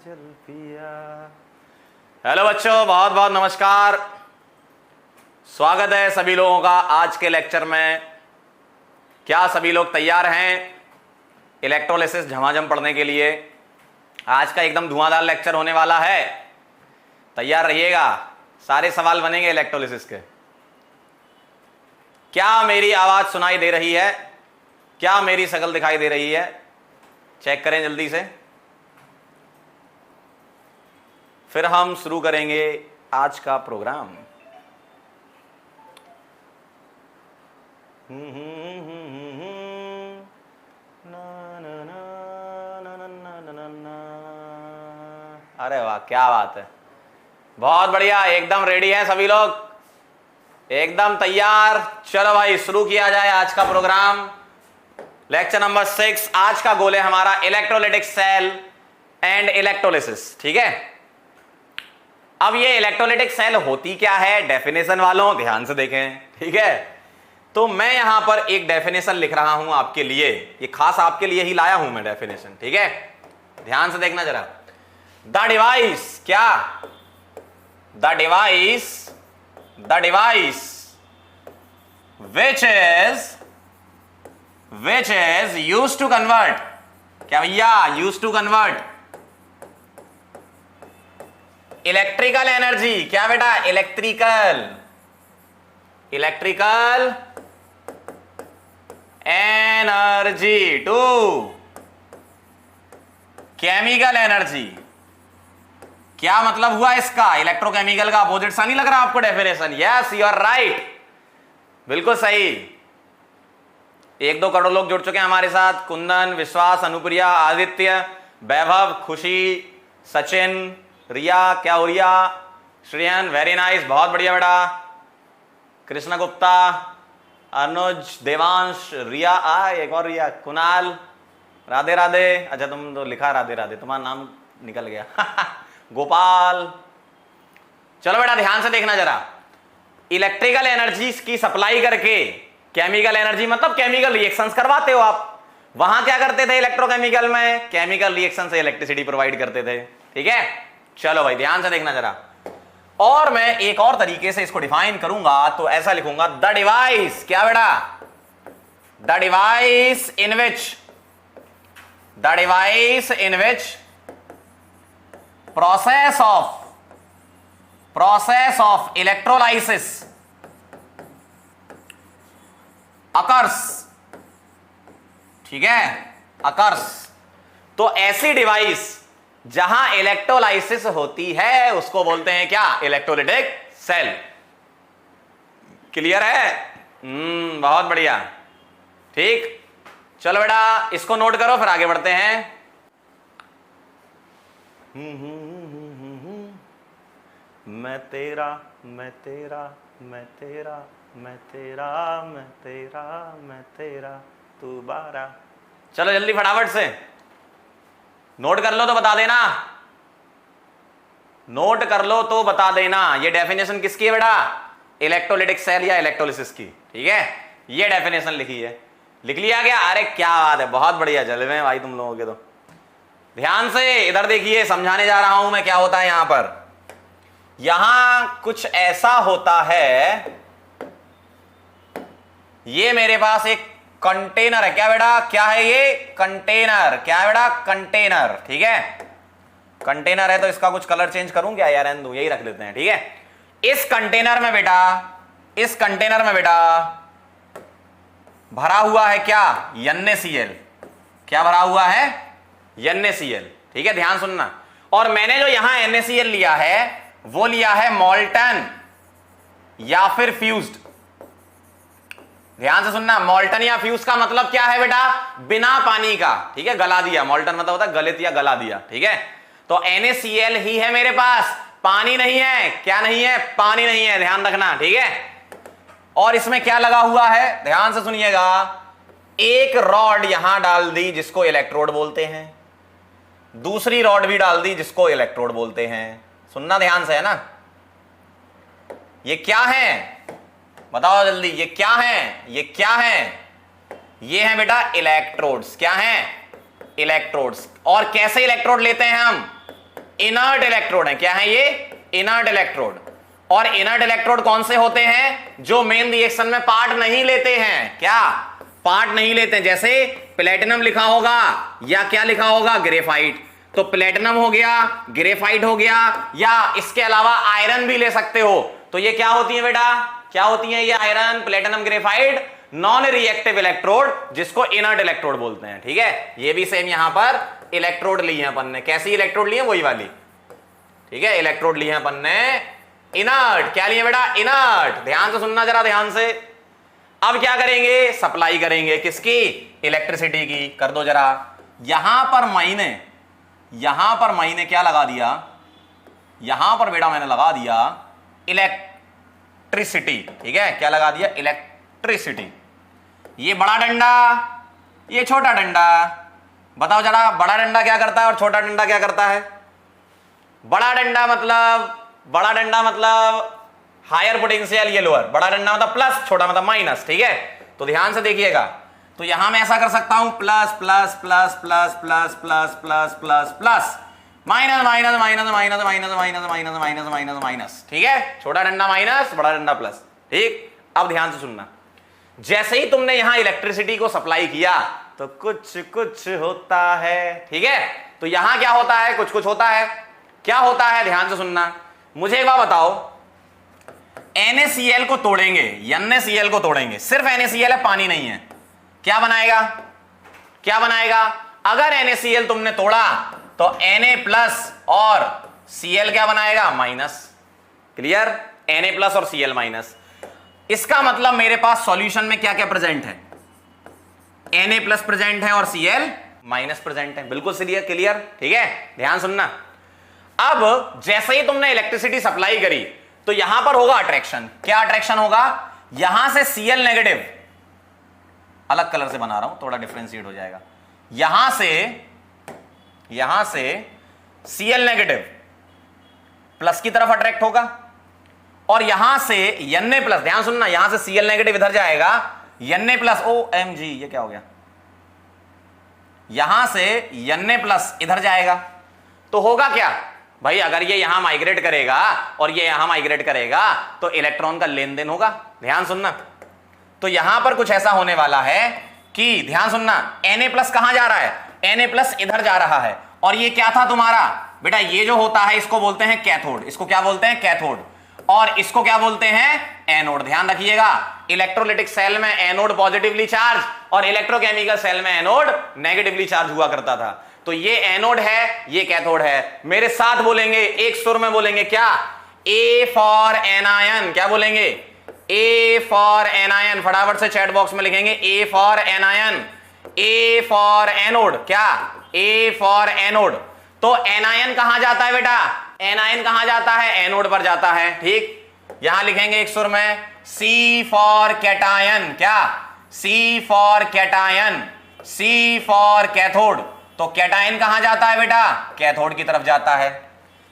पिया। हेलो बच्चों, बहुत बहुत नमस्कार। स्वागत है सभी लोगों का आज के लेक्चर में। क्या सभी लोग तैयार हैं इलेक्ट्रोलिसिस झमाझम पढ़ने के लिए? आज का एकदम धुआंधार लेक्चर होने वाला है, तैयार रहिएगा। सारे सवाल बनेंगे इलेक्ट्रोलिसिस के। क्या मेरी आवाज सुनाई दे रही है? क्या मेरी शक्ल दिखाई दे रही है? चेक करें जल्दी से, फिर हम शुरू करेंगे आज का प्रोग्राम। अरे वाह, क्या बात है, बहुत बढ़िया। एकदम रेडी है सभी लोग, एकदम तैयार। चलो भाई, शुरू किया जाए आज का प्रोग्राम। Lecture number 6। आज का गोल है हमारा इलेक्ट्रोलाइटिक सेल एंड इलेक्ट्रोलिसिस। ठीक है, अब ये इलेक्ट्रोलाइटिक सेल होती क्या है, डेफिनेशन वालों ध्यान से देखें। ठीक है, तो मैं यहां पर एक डेफिनेशन लिख रहा हूं आपके लिए, ये खास आपके लिए ही लाया हूं मैं डेफिनेशन। ठीक है, ध्यान से देखना जरा। द डिवाइस, क्या? The device which is used to convert, क्या भैया? used to convert electrical energy, क्या बेटा? Electrical energy to chemical energy. क्या मतलब हुआ इसका? इलेक्ट्रोकेमिकल का अपोजिट सा नहीं लग रहा आपको definition? Yes, you are right, बिल्कुल सही। 1-2 करोड़ लोग जुड़ चुके हैं हमारे साथ। कुंदन, विश्वास, अनुप्रिया, आदित्य, वैभव, खुशी, सचिन, रिया, क्या हो रिया, श्रेयन, वेरी नाइस, बहुत बढ़िया बेटा। कृष्ण गुप्ता, अनुज, देवांश, रिया, एक और रिया, कुणाल, राधे राधे। अच्छा, तुम तो लिखा राधे राधे, तुम्हारा नाम निकल गया। गोपाल। चलो बेटा, ध्यान से देखना जरा। इलेक्ट्रिकल एनर्जी की सप्लाई करके केमिकल एनर्जी, मतलब केमिकल रिएक्शंस करवाते हो आप। वहां क्या करते थे इलेक्ट्रोकेमिकल में? केमिकल रिएक्शन से इलेक्ट्रिसिटी प्रोवाइड करते थे। ठीक है, चलो भाई ध्यान से देखना जरा। और मैं एक और तरीके से इसको डिफाइन करूंगा, तो ऐसा लिखूंगा, द डिवाइस, क्या बेटा? The device in which process of electrolysis occurs. ठीक है, अकर्स। तो ऐसी डिवाइस जहां इलेक्ट्रोलाइसिस होती है उसको बोलते हैं क्या? Electrolytic cell. क्लियर है? बहुत बढ़िया। ठीक, चलो बेटा इसको नोट करो, फिर आगे बढ़ते हैं। मैं तेरा, मैं तेरा, मैं तेरा, मैं तेरा, मैं तेरा, मैं तेरा, तू बारा। चलो जल्दी फटाफट से नोट कर लो तो बता देना, नोट कर लो तो बता देना। ये डेफिनेशन किसकी है बेटा? इलेक्ट्रोलाइटिक सेल या इलेक्ट्रोलिसिस की। ठीक है, ये डेफिनेशन लिखी है। लिख लिया क्या? अरे क्या बात है, बहुत बढ़िया, जलवे हैं भाई तुम लोगों के। तो ध्यान से इधर देखिए, समझाने जा रहा हूं मैं क्या होता है यहां पर। यहां कुछ ऐसा होता है, ये मेरे पास एक कंटेनर है। क्या बेटा? क्या है ये? कंटेनर। क्या है बेटा? कंटेनर। ठीक है, कंटेनर है तो इसका कुछ कलर चेंज करूं क्या यार? रहने दो, यही रख लेते हैं। ठीक है, इस कंटेनर में बेटा भरा हुआ है क्या? NaCl। क्या भरा हुआ है? NaCl। ठीक है, ध्यान सुनना। और मैंने जो यहां NaCl लिया है वो लिया है मॉल्टन या फिर फ्यूज्ड। ध्यान से सुनना, मॉल्टन या फ्यूज का मतलब क्या है बेटा? बिना पानी का। ठीक है, गला दिया। मॉल्टन मतलब होता है गलित या गला दिया। ठीक है, तो NaCl ही है मेरे पास, पानी नहीं है। क्या नहीं है? पानी नहीं है, ध्यान रखना। ठीक है, और इसमें क्या लगा हुआ है? ध्यान से सुनिएगा। एक रॉड यहां डाल दी जिसको इलेक्ट्रोड बोलते हैं, दूसरी रॉड भी डाल दी जिसको इलेक्ट्रोड बोलते हैं। सुनना ध्यान से, है ना? ये क्या है बताओ जल्दी, ये क्या है? ये क्या है? ये है बेटा इलेक्ट्रोड्स। क्या है? इलेक्ट्रोड्स। और कैसे इलेक्ट्रोड लेते हैं हम? इनर्ट इलेक्ट्रोड है। क्या है ये? Inert electrode. और इनर्ट इलेक्ट्रोड कौन से होते हैं? जो मेन रिएक्शन में पार्ट नहीं लेते हैं। क्या? पार्ट नहीं लेते हैं। जैसे प्लेटिनम लिखा होगा या क्या लिखा होगा? ग्रेफाइट। तो प्लेटिनम हो गया, ग्रेफाइट हो गया, या इसके अलावा आयरन भी ले सकते हो। तो ये क्या होती है बेटा? क्या होती है ये? Iron, platinum, graphite non reactive electrode, जिसको इनर्ट इलेक्ट्रोड बोलते हैं। ठीक है, ये भी सेम यहां पर इलेक्ट्रोड ली है अपन ने। कैसी इलेक्ट्रोड ली है? वही वाली। ठीक है, इलेक्ट्रोड ली है अपन ने इनर्ट। क्या लिए बेटा? इनर्ट। ध्यान से सुनना जरा, ध्यान से। अब क्या करेंगे? सप्लाई करेंगे किसकी? इलेक्ट्रिसिटी की। कर दो जरा। यहां पर मैंने क्या लगा दिया? यहां पर बेटा मैंने लगा दिया इलेक्ट्रिसिटी। ठीक है, क्या लगा दिया? इलेक्ट्रिसिटी। ये बड़ा डंडा, ये छोटा डंडा। बताओ जरा, बड़ा डंडा क्या करता है और छोटा डंडा क्या करता है? बड़ा डंडा मतलब हायर पोटेंशियल, ये लोअर। बड़ा डंडा मतलब प्लस, छोटा मतलब माइनस। ठीक है, तो ध्यान से देखिएगा। तो यहां मैं ऐसा कर सकता हूं, plus plus plus plus plus plus plus plus plus, minus minus minus minus minus minus minus minus minus minus. ठीक है, छोटा डंडा माइनस, बड़ा डंडा प्लस। ठीक, अब ध्यान से सुनना। जैसे ही तुमने यहां इलेक्ट्रिसिटी को सप्लाई किया तो कुछ कुछ होता है। ठीक है, तो यहां क्या होता है? कुछ कुछ होता है। क्या होता है? ध्यान से सुनना। मुझे एक बात बताओ, NaCl को तोड़ेंगे, NaCl को तोड़ेंगे, सिर्फ NaCl है, पानी नहीं है, क्या बनाएगा? क्या बनाएगा? अगर NaCl तुमने तोड़ा तो Na प्लस और Cl क्या बनाएगा? माइनस। क्लियर? Na प्लस और Cl माइनस। इसका मतलब मेरे पास सॉल्यूशन में क्या क्या प्रेजेंट है? Na प्लस प्रेजेंट है और Cl माइनस प्रेजेंट है। बिल्कुल क्लियर? ठीक है, ध्यान सुनना। अब जैसे ही तुमने इलेक्ट्रिसिटी सप्लाई करी तो यहां पर होगा अट्रैक्शन। क्या अट्रैक्शन होगा? यहां से Cl नेगेटिव, अलग कलर से बना रहा हूं, थोड़ा डिफरेंशिएट हो जाएगा। यहां से Cl नेगेटिव प्लस की तरफ अट्रैक्ट होगा, और यहां से Na प्लस, ध्यान सुनना, यहां से Cl नेगेटिव इधर जाएगा, Na प्लस, OMG, ये क्या हो गया? यहां से Na प्लस इधर जाएगा, तो होगा क्या भाई? अगर ये यहां माइग्रेट करेगा और ये यहां माइग्रेट करेगा तो इलेक्ट्रॉन का लेन देन होगा। ध्यान सुनना। तो यहां पर कुछ ऐसा होने वाला है कि, ध्यान सुनना, Na प्लस कहां जा रहा है? Na प्लस इधर जा रहा है, और ये क्या था तुम्हारा बेटा? ये जो होता है इसको बोलते हैं कैथोड। इसको क्या बोलते हैं? कैथोड। और इसको क्या बोलते हैं? एनोड। ध्यान रखिएगा, इलेक्ट्रोलिटिक सेल में एनोड पॉजिटिवली चार्ज और इलेक्ट्रोकेमिकल सेल में एनोड नेगेटिवली चार्ज हुआ करता था। तो ये एनोड है, ये कैथोड है। मेरे साथ बोलेंगे, एक सुर में बोलेंगे, क्या? A for anion. क्या बोलेंगे? A for anion. फटाफट से चैट बॉक्स में लिखेंगे A for anion, A for anode. क्या? A for anode. तो एनायन कहां जाता है बेटा? एनायन कहां जाता है? एनोड पर जाता है। ठीक, यहां लिखेंगे एक सुर में C फॉर कैटायन। क्या? C for cation, C for cathode. तो कैटायन कहां जाता है बेटा? कैथोड की तरफ जाता है।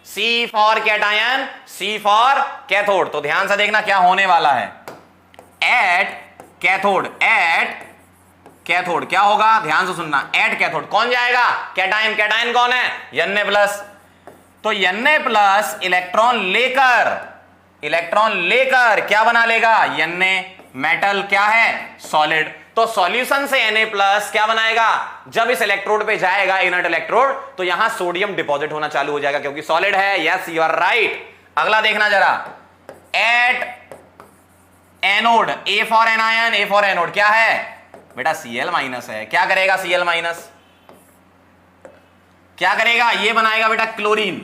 C for cation, C for cathode. तो ध्यान से देखना क्या होने वाला है। एट कैथोड क्या होगा? ध्यान से सुनना, एट कैथोड कौन जाएगा? कैटायन। कैटायन कौन है? Na plus. तो Na प्लस इलेक्ट्रॉन लेकर क्या बना लेगा? Na। मेटल क्या है? सॉलिड। तो सॉल्यूशन से Na प्लस क्या बनाएगा? जब इस इलेक्ट्रोड पे जाएगा, इनर्ट इलेक्ट्रोड, तो यहां सोडियम डिपॉजिट होना चालू हो जाएगा, क्योंकि सॉलिड है। Yes, you are right. अगला देखना जरा, at anode, A for anion, A for anode क्या है बेटा? Cl माइनस है। क्या करेगा Cl माइनस? क्या करेगा? ये बनाएगा बेटा क्लोरीन।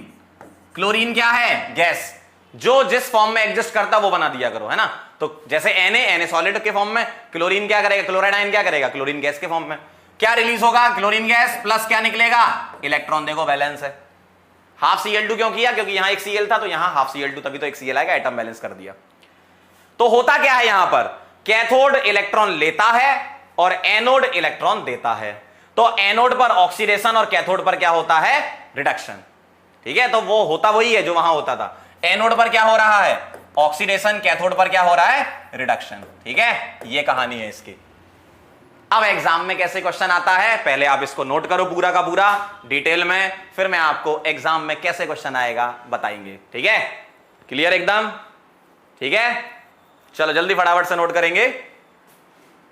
क्लोरीन क्या है? गैस। जो जिस फॉर्म में एग्जिस्ट करता वो बना दिया करो, है ना? तो जैसे Na सॉलिड के फॉर्म में, क्लोरीन क्या करेगा? क्लोराइड आयन क्या करेगा? क्लोरीन गैस के फॉर्म में। क्या रिलीज होगा? क्लोरीन गैस प्लस क्या निकलेगा? इलेक्ट्रॉन। देखो बैलेंस है। हाफ Cl2 क्यों किया? क्योंकि यहां एक Cl था तो यहां हाफ Cl2, तभी तो एक Cl आएगा, एटम बैलेंस कर दिया। तो होता क्या है यहां पर? कैथोड इलेक्ट्रॉन लेता है और एनोड इलेक्ट्रॉन देता है। तो एनोड पर ऑक्सीडेशन और कैथोड पर क्या होता है? रिडक्शन। ठीक है, तो वो होता वही है जो वहां होता था। एनोड पर क्या हो रहा है? ऑक्सीडेशन। कैथोड पर क्या हो रहा है? रिडक्शन। ठीक है, ये कहानी है इसकी। अब एग्जाम में कैसे क्वेश्चन आता है, पहले आप इसको नोट करो पूरा का पूरा डिटेल में, फिर मैं आपको एग्जाम में कैसे क्वेश्चन आएगा बताएंगे। ठीक है, क्लियर एकदम? ठीक है, चलो जल्दी फटाफट से नोट करेंगे,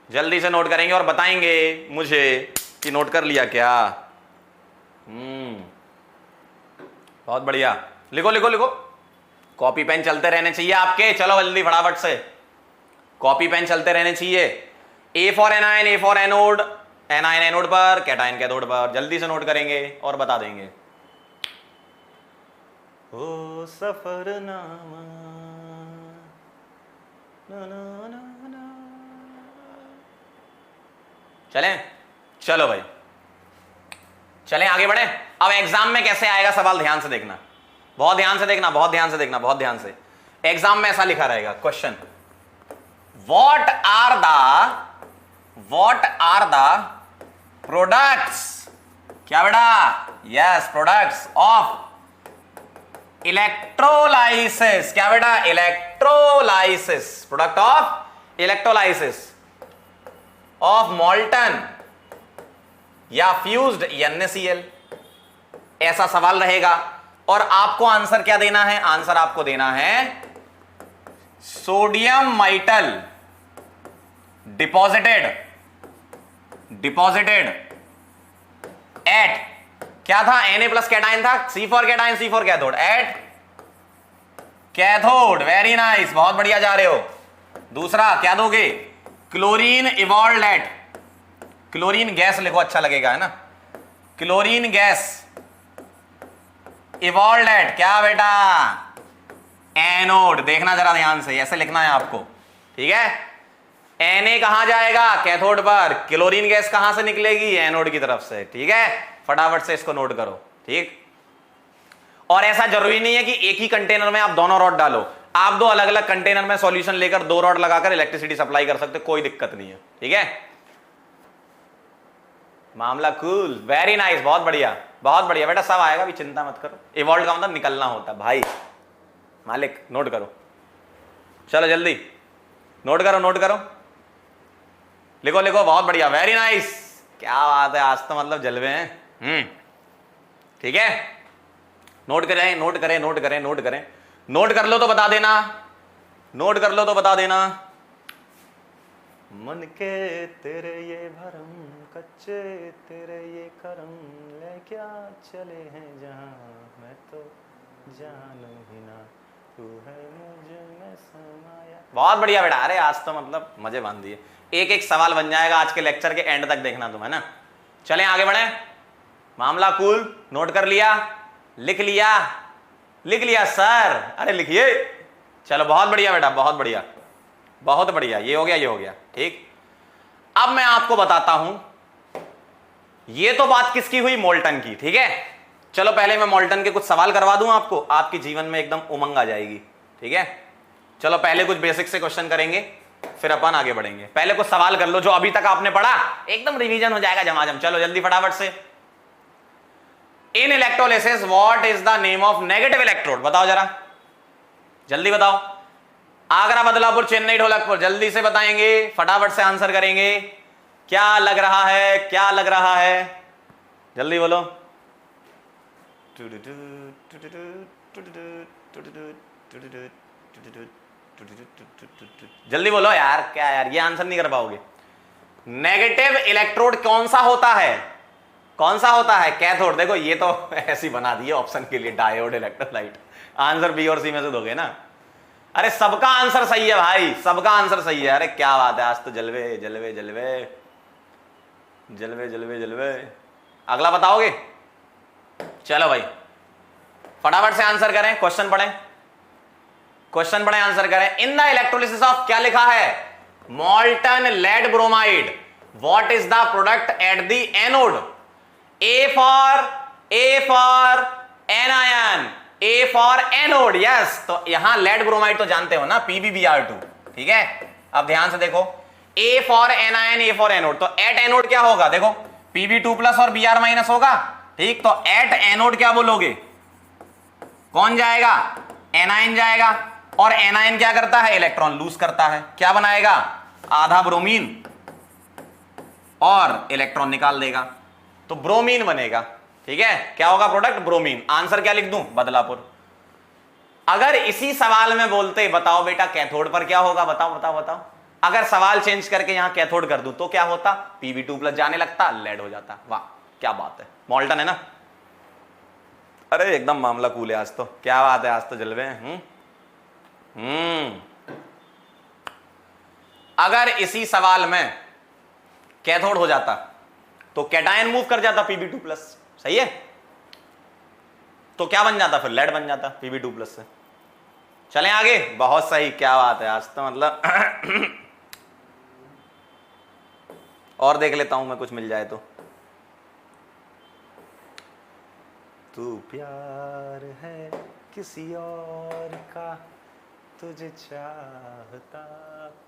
जल्दी से नोट करेंगे और बताएंगे मुझे कि नोट कर लिया क्या। बहुत बढ़िया, लिखो लिखो लिखो, कॉपी पेन चलते रहने चाहिए आपके। चलो जल्दी फटाफट से, कॉपी पेन चलते रहने चाहिए। ए for anion, A for anode, anion anode पर, कैटायन कैथोड पर, जल्दी से नोट करेंगे और बता देंगे। ओ सफरनामा ना ना ना ना। चलें, चलो भाई चलें आगे बढ़े। अब एग्जाम में कैसे आएगा सवाल ध्यान से देखना, बहुत ध्यान से देखना, बहुत ध्यान से देखना, बहुत ध्यान से। एग्जाम में ऐसा लिखा रहेगा question, what are the products, क्या बेटा, यस, प्रोडक्ट्स ऑफ इलेक्ट्रोलाइसिस, क्या बेटा, electrolysis, product of electrolysis of molten या फ्यूज्ड NaCl, ऐसा सवाल रहेगा। और आपको आंसर क्या देना है, आंसर आपको देना है सोडियम माइटल डिपॉजिटेड एट, क्या था, Na प्लस कैटाइन था, C for cation, C for cathode, at cathode. Very nice, बहुत बढ़िया जा रहे हो। दूसरा क्या दोगे, chlorine evolved at, chlorine gas लिखो, अच्छा लगेगा, है ना, क्लोरीन गैस इवॉल्व्ड एट, क्या बेटा, एनोड। देखना जरा ध्यान से, ऐसे लिखना है आपको, ठीक है। Na कहां जाएगा, कैथोड पर, क्लोरीन गैस कहां से निकलेगी, एनोड की तरफ से, ठीक है। फटाफट से इसको नोट करो, ठीक। और ऐसा जरूरी नहीं है कि एक ही कंटेनर में आप दोनों रॉड डालो, आप दो अलग अलग कंटेनर में सॉल्यूशन लेकर दो रॉड लगाकर इलेक्ट्रिसिटी सप्लाई कर सकते, कोई दिक्कत नहीं है, ठीक है। मामला कूल, वेरी नाइस, बहुत बढ़िया, बहुत बढ़िया बेटा, सब आएगा, भी चिंता मत करो। इवॉल्व का मतलब निकलना होता भाई, मालिक नोट करो, चलो जल्दी नोट करो, नोट करो, लिखो लिखो, बहुत बढ़िया, वेरी नाइस, क्या बात है, आज तो मतलब जलवे हैं। ठीक है, नोट करें, नोट करें, नोट करें, नोट करें, नोट कर लो तो बता देना, नोट कर लो तो बता देना। मन के तेरे ये भरम, कच्चे तेरे ये करम, ले क्या चले हैं जहां, मैं तो जानू ही ना, तू है मुझ में समाया। बहुत बढ़िया बेटा, अरे आज तो मतलब मजे बांध दिए। एक एक सवाल बन जाएगा आज के लेक्चर के एंड तक, देखना तुम, है ना। चलें आगे बढ़े, मामला कूल, नोट कर लिया, लिख लिया, लिख लिया सर, अरे लिखिए, चलो बहुत बढ़िया बेटा, बहुत बढ़िया, बहुत बढ़िया, ये हो गया, ये हो गया, ठीक। अब मैं आपको बताता हूं, ये तो बात किसकी हुई, मोल्टन की, ठीक है। चलो पहले मैं मोल्टन के कुछ सवाल करवा दूं आपको, आपके जीवन में एकदम उमंग आ जाएगी, ठीक है। चलो पहले कुछ बेसिक से क्वेश्चन करेंगे, फिर अपन आगे बढ़ेंगे। पहले कुछ सवाल कर लो जो अभी तक आपने पढ़ा, एकदम रिवीजन हो जाएगा झमाझम। चलो जल्दी फटाफट से, in electrolysis what is the name of negative electrode, बताओ जरा, जल्दी बताओ। आगरा, बदलापुर, चेन्नई, ढोलकपुर, जल्दी से बताएंगे, फटाफट से आंसर करेंगे। क्या लग रहा है, क्या लग रहा है, जल्दी बोलो। जल्दी बोलो यार, क्या यार, ये आंसर नहीं कर पाओगे। नेगेटिव इलेक्ट्रोड कौन सा होता है, कौन सा होता है, कैथोड। देखो ये तो ऐसी बना दी है ऑप्शन के लिए, डायोड, इलेक्ट्रोलाइट, आंसर बी और सी में से दोगे ना। अरे सबका आंसर सही है भाई, सबका आंसर सही है, अरे क्या बात है, आज तो जलवे जलवे जलवे जलवे जलवे जलवे। अगला बताओगे, चलो भाई फटाफट से आंसर करें, क्वेश्चन पढ़ें, क्वेश्चन पढ़ें, आंसर करें। इन द इलेक्ट्रोलिसिस ऑफ, क्या लिखा है, molten lead bromide, what is the product at the anode. A for anion, A for anode, yes. तो यहां लेड ब्रोमाइड तो जानते हो ना, PbBr2, ठीक है। अब ध्यान से देखो, ए for anion, A for anode, तो एट एनोड क्या होगा, देखो Pb2 प्लस और Br माइनस होगा, ठीक। तो एट एनोड क्या बोलोगे, कौन जाएगा, एनायन जाएगा। और एनायन क्या करता है, इलेक्ट्रॉन लूज करता है, क्या बनाएगा, आधा ब्रोमीन और इलेक्ट्रॉन निकाल देगा, तो ब्रोमीन बनेगा। ठीक है, क्या होगा प्रोडक्ट? ब्रोमीन। आंसर क्या लिख दूं? बदलापुर। अगर इसी सवाल में बोलते बताओ बेटा कैथोड पर क्या होगा, बताओ बताओ बताओ, अगर सवाल चेंज करके यहां कैथोड कर दूं तो क्या होता? Pb2+ जाने लगता, लेड हो जाता। वाह क्या बात है, मॉल्टन है ना। अरे एकदम मामला कूल है आज तो, क्या बात है, आज तो जलवे हैं। अगर इसी सवाल में कैथोड हो जाता तो कैटायन मूव कर जाता Pb2+, सही है, तो क्या बन जाता? फिर लेड बन जाता Pb2+ से। चलें आगे, बहुत सही, क्या बात है आज तो, मतलब और देख लेता हूं मैं, कुछ मिल जाए तो। तू प्यार है किसी और का, तुझे चाहता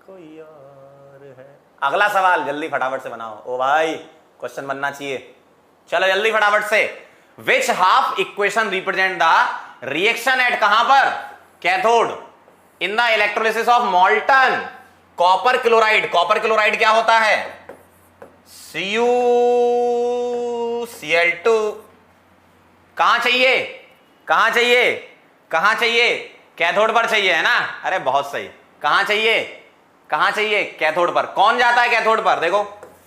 कोई और है। अगला सवाल जल्दी फटाफट से बनाओ। ओ भाई क्वेश्चन बनना चाहिए, चलो जल्दी फटाफट से। Which half equation represent the reaction at कहां पर? Cathode in the electrolysis of molten copper chloride. Copper chloride क्या होता है? CuCl2। कहां चाहिए? कहां चाहिए? कहां चाहिए? कैथोड पर चाहिए, है ना। अरे बहुत सही, कहां चाहिए? कहां चाहिए? कैथोड पर। कौन जाता है कैथोड पर? देखो,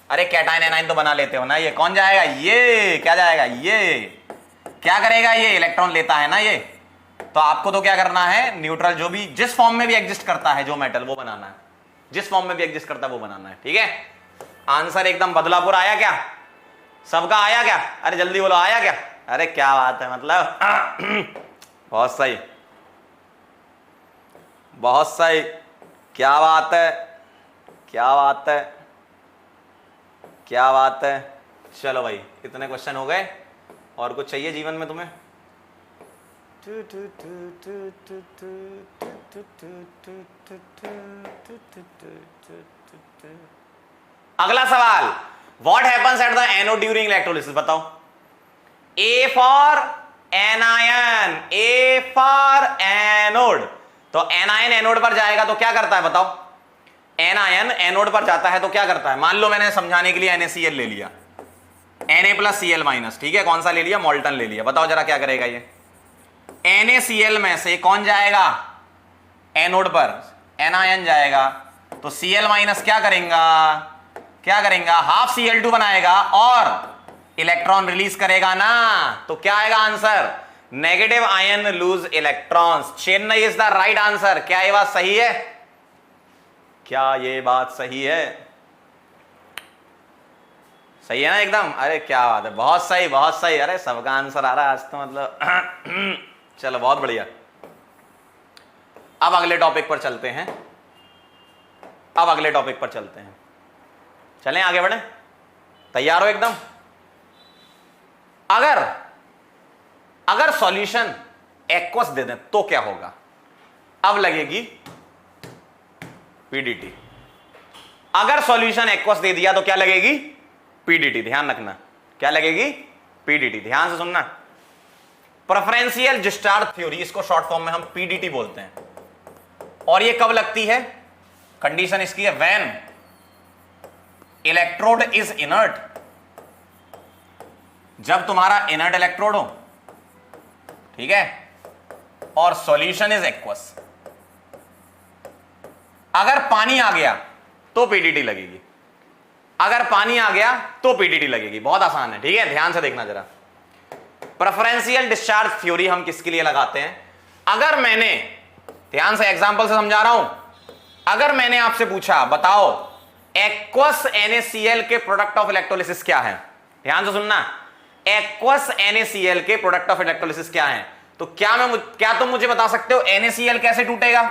अरे कैटायन एनायन तो बना लेते हो ना, ये कौन जाएगा? ये क्या जाएगा? ये क्या करेगा? ये इलेक्ट्रॉन लेता है ना ये। तो आपको तो क्या करना है? न्यूट्रल जो भी जिस फॉर्म में भी एग्जिस्ट करता है जो मेटल, वो बनाना है। जिस फॉर्म में भी एग्जिस्ट करता है वो बनाना है। ठीक है, आंसर एकदम बदलापुर आया क्या? सबका आया क्या? अरे जल्दी बोलो, आया क्या? अरे क्या बात है, मतलब बहुत सही, बहुत सही, क्या बात है, क्या बात है, क्या बात है। चलो भाई इतने क्वेश्चन हो गए, और कुछ चाहिए जीवन में तुम्हें? अगला सवाल, what happens at the anode during electrolysis? बताओ। A for anion, A for anode. तो एनायन एनोड पर जाएगा तो क्या करता है? बताओ। एनायन एनोड पर जाता है तो क्या करता है? मान लो मैंने समझाने के लिए NaCl ले लिया, Na+Cl-। ठीक है, कौन सा ले लिया? मॉल्टन ले लिया। बताओ जरा क्या करेगा ये? NaCl में से कौन जाएगा एनोड पर? एनायन जाएगा, तो Cl- क्या करेगा? क्या करेगा? हाफ Cl2 बनाएगा और इलेक्ट्रॉन रिलीज करेगा ना। तो क्या आएगा answer? Negative ion loose electrons. Chennai is the right answer. क्या ये बात सही है? क्या ये बात सही है? सही है ना एकदम? अरे क्या बात है, बहुत सही, बहुत सही। अरे सबका आंसर आ रहा है आज तो, मतलब चलो बहुत बढ़िया। अब अगले टॉपिक पर चलते हैं, अब अगले टॉपिक पर चलते हैं। चलें आगे बढ़े, तैयार हो एकदम? अगर सॉल्यूशन एक्वस दे दें तो क्या होगा? अब लगेगी पीडीटी। अगर सॉल्यूशन एक्वस दे दिया तो क्या लगेगी? पीडीटी। ध्यान रखना, क्या लगेगी? पीडीटी। ध्यान से सुनना, प्रेफरेंशियल डिस्चार्ज थ्योरी, इसको शॉर्ट फॉर्म में हम पीडीटी बोलते हैं। और ये कब लगती है? कंडीशन इसकी है व्हेन इलेक्ट्रोड इज इनर्ट, जब तुम्हारा इनर्ट इलेक्ट्रोड हो, ठीक है, और सॉल्यूशन इज एक्वस। अगर पानी आ गया तो पीडीटी लगेगी, अगर पानी आ गया तो पीडीटी लगेगी। बहुत आसान है, ठीक है, ध्यान से देखना जरा। प्रेफरेंशियल डिस्चार्ज थ्योरी हम किसके लिए लगाते हैं? अगर मैंने, ध्यान से एग्जांपल से समझा रहा हूं, अगर मैंने आपसे पूछा बताओ एक्वस NaCl के प्रोडक्ट ऑफ इलेक्ट्रोलिसिस क्या है, ध्यान से सुनना, एक्वस NaCl के प्रोडक्ट ऑफ इलेक्ट्रोलिसिस क्या है, तो क्या तुम मुझे बता सकते हो NaCl कैसे टूटेगा?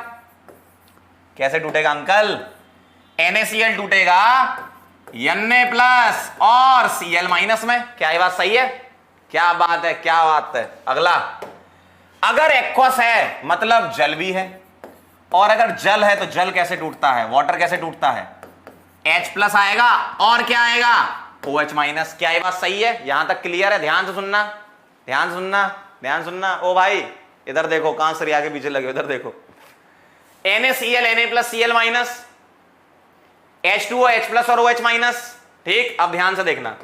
कैसे टूटेगा अंकल? NaCl टूटेगा Na+ और Cl- में। क्या ये बात सही है? क्या बात है, क्या बात है। अगला, अगर एक्वस है मतलब जल भी है, और अगर जल है तो जल कैसे टूटता है? वाटर कैसे टूटता है? H+ आएगा और क्या आएगा? OH-। क्या ये बात सही है? यहां तक क्लियर है? ध्यान से सुनना, ध्यान सुनना, ध्यान सुनना। ओ भाई इधर देखो, कहां से आगे पीछे लगे, उधर देखो। NaCl, Na+, Cl-, H2O, H+ और OH-। ठीक, अब ध्यान से देखना,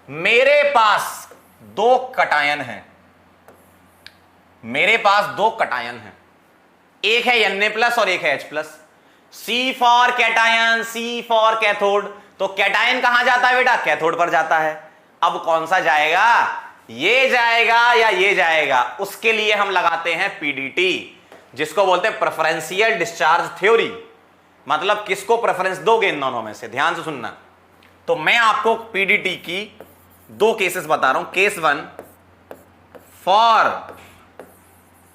मेरे पास दो कटायन है, मेरे पास दो कटायन है, एक है Na+ और एक है H+। C for cation, C for cathode. तो कैटायन कहां जाता है बेटा? कैथोड पर जाता है। अब कौन सा जाएगा? ये जाएगा या ये जाएगा? उसके लिए हम लगाते हैं PDT, जिसको बोलते हैं प्रेफरेंशियल डिस्चार्ज थ्योरी। मतलब किसको प्रेफरेंस दोगे इन दोनों में से? ध्यान से सुनना। तो मैं आपको PDT की दो केसेस बता रहा हूं। केस 1 फॉर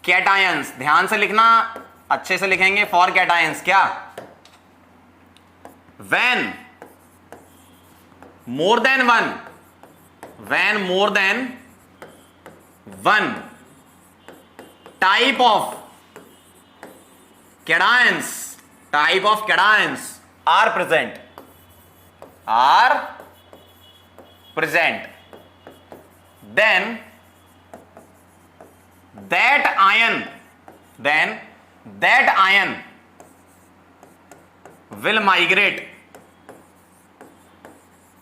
कैटायंस, ध्यान से लिखना, अच्छे से लिखेंगे। फॉर कैटायंस क्या? When more than one, when more than one type of cations, type of cations are present, are present, then that ion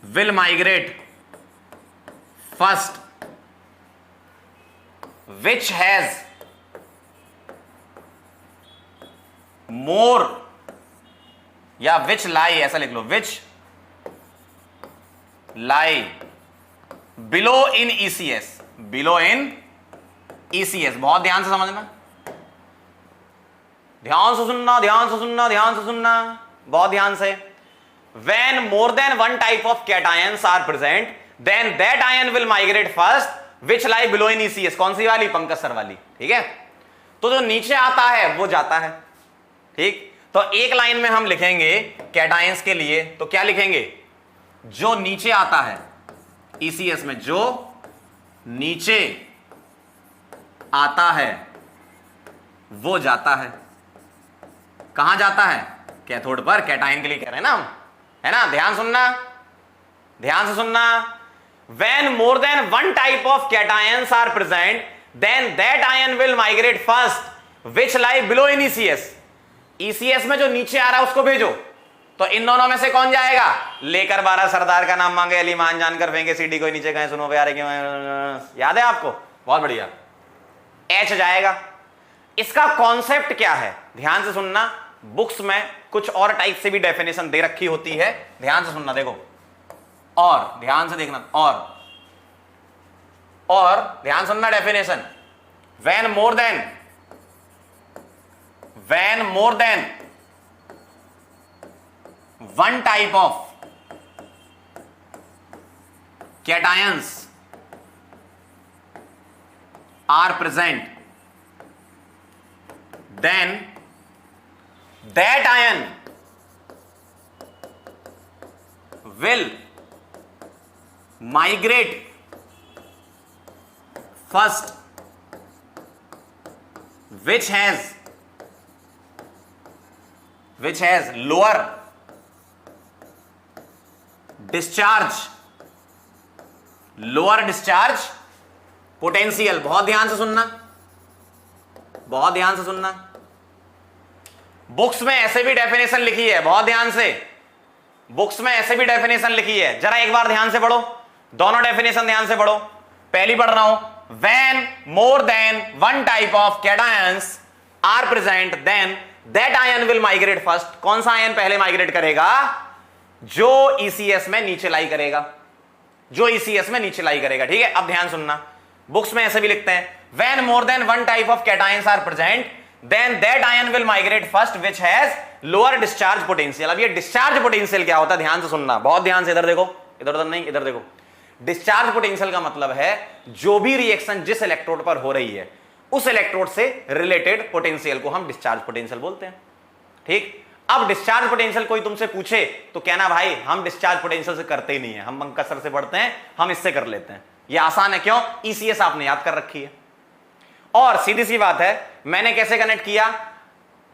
will migrate first, which has more, या which lie, ऐसा लिख लो, which lie below in ECS, below in ECS। बहुत ध्यान से समझना, ध्यान से सुनना, ध्यान से सुनना, ध्यान से सुनना, बहुत ध्यान से। When more than one type of cations are present, then that ion will migrate first, which lie below in ECS। कौन सी वाली? पंकज सर वाली। ठीक है, तो जो नीचे आता है वो जाता है। ठीक, तो एक लाइन में हम लिखेंगे कैटायंस के लिए, तो क्या लिखेंगे? जो नीचे आता है ECS में, जो नीचे आता है वो जाता है। कहां जाता है? कैथोड पर। कैटायन के लिए कह रहे हैं ना हम, है ना? ध्यान सुनना, ध्यान से सुनना। When more than one type of cations are present, then that ion will migrate first, which lie below in ECS। ECS में जो नीचे आ रहा है उसको भेजो। तो इन दोनों में से कौन जाएगा? लेकर 12 सरदार का नाम मांगे, अली मान जानकर फेंके, सीडी कोई नीचे कहें सुनो प्यारे, याद है आपको? बहुत बढ़िया। H जाएगा। इसका कॉन्सेप्ट क्या है? ध्यान से सुनना, बुक्स में कुछ और टाइप से भी डेफिनेशन दे रखी होती है, ध्यान से सुनना। देखो, और ध्यान से देखना, और ध्यान सुनना definition. When more then one type of cations are present, then that ion will migrate first, which has lower discharge potential. बहुत ध्यान से सुनना, बहुत ध्यान से सुनना। बुक्स में ऐसे भी डेफिनेशन लिखी है, बहुत ध्यान से, बुक्स में ऐसे भी डेफिनेशन लिखी है। जरा एक बार ध्यान से पढ़ो, दोनों डेफिनेशन ध्यान से पढ़ो। पहली पढ़ रहा हूं, when more than one type of cations are present, then that ion will migrate first. कौन सा आयन पहले माइग्रेट करेगा? जो ECS में नीचे लाई करेगा, जो ECS में नीचे लाई करेगा। ठीक है, अब ध्यान सुनना, बुक्स में ऐसे भी लिखते हैं, when more than one type of cations are present, then that ion will migrate first, which has lower discharge potential. अब ये डिस्चार्ज पोटेंशियल क्या होता है? ध्यान से सुनना, बहुत ध्यान से। इधर देखो, इधर उधर नहीं, इधर देखो। डिस्चार्ज पोटेंशियल का मतलब है जो भी रिएक्शन जिस इलेक्ट्रोड पर हो रही है, उस इलेक्ट्रोड से रिलेटेड पोटेंशियल को हम डिस्चार्ज पोटेंशियल बोलते हैं। ठीक, अब डिस्चार्ज पोटेंशियल कोई तुमसे पूछे तो कहना भाई हम डिस्चार्ज पोटेंशियल से करते ही नहीं है, हम पंकज सर से पढ़ते हैं, हम इससे कर लेते हैं। ये आसान है, क्यों? ECS आपने याद कर रखी है। और सीधी सी बात है, मैंने कैसे कनेक्ट किया?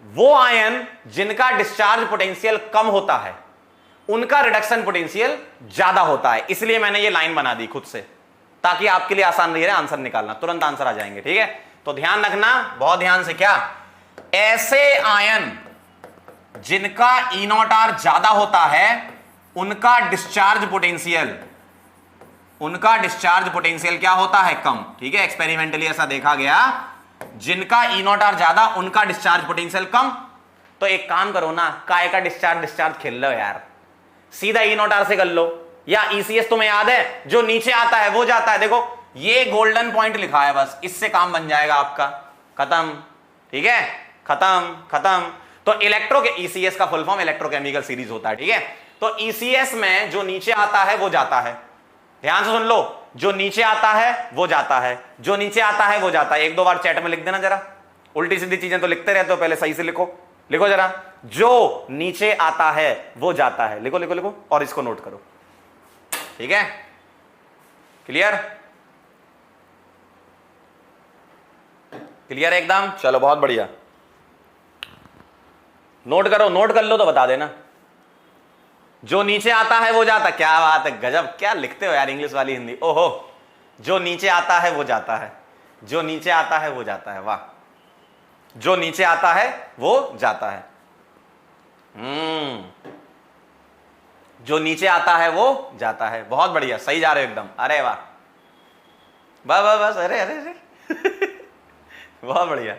वो आयन जिनका डिस्चार्ज पोटेंशियल कम होता है उनका रिडक्शन पोटेंशियल ज्यादा होता है, इसलिए मैंने ये लाइन बना दी खुद से, ताकि आपके लिए आसान रहे आंसर निकालना, तुरंत आंसर आ जाएंगे। ठीक है, तो ध्यान रखना, बहुत ध्यान से। क्या? ऐसे आयन जिनका E0R ज्यादा होता है उनका डिस्चार्ज पोटेंशियल क्या होता है? कम। ठीक है, एक्सपेरिमेंटली ऐसा देखा गया, जिनका ई नॉट आर ज्यादा उनका डिस्चार्ज पोटेंशियल कम। तो एक काम करो ना, काय का डिस्चार्ज खेल लो यार, सीधा ई नॉट आर से कर लो, या ईसीएस तुम्हें याद है जो नीचे आता है वो जाता है। देखो ये गोल्डन पॉइंट लिखा है, बस इससे काम बन जाएगा आपका, खत्म। ठीक है, खत्म। तो इलेक्ट्रो के ईसीएस का फुल फॉर्म इलेक्ट्रोकेमिकल सीरीज होता है। ठीक है, तो ईसीएस में जो नीचे आता है वो जाता है, ध्यान से सुन लो, जो नीचे आता है वो जाता है, जो नीचे आता है वो जाता है। एक दो बार चैट में लिख देना जरा, उल्टी सीधी चीजें तो लिखते रहते हो, पहले सही से लिखो जरा, जो नीचे आता है वो जाता है, लिखो और इसको नोट करो। ठीक है, क्लियर एकदम, चलो बहुत बढ़िया। नोट कर लो तो बता देना, जो नीचे आता है वो जाता। क्या बात है, गजब, क्या लिखते हो यार इंग्लिश वाली हिंदी। ओहो, जो नीचे आता है वो जाता है, जो नीचे आता है वो जाता है, वाह, जो नीचे आता है वो जाता है। जो नीचे आता है वो जाता है, बहुत बढ़िया, सही जा रहे हो एकदम, अरे वाह, बस, अरे बहुत बढ़िया।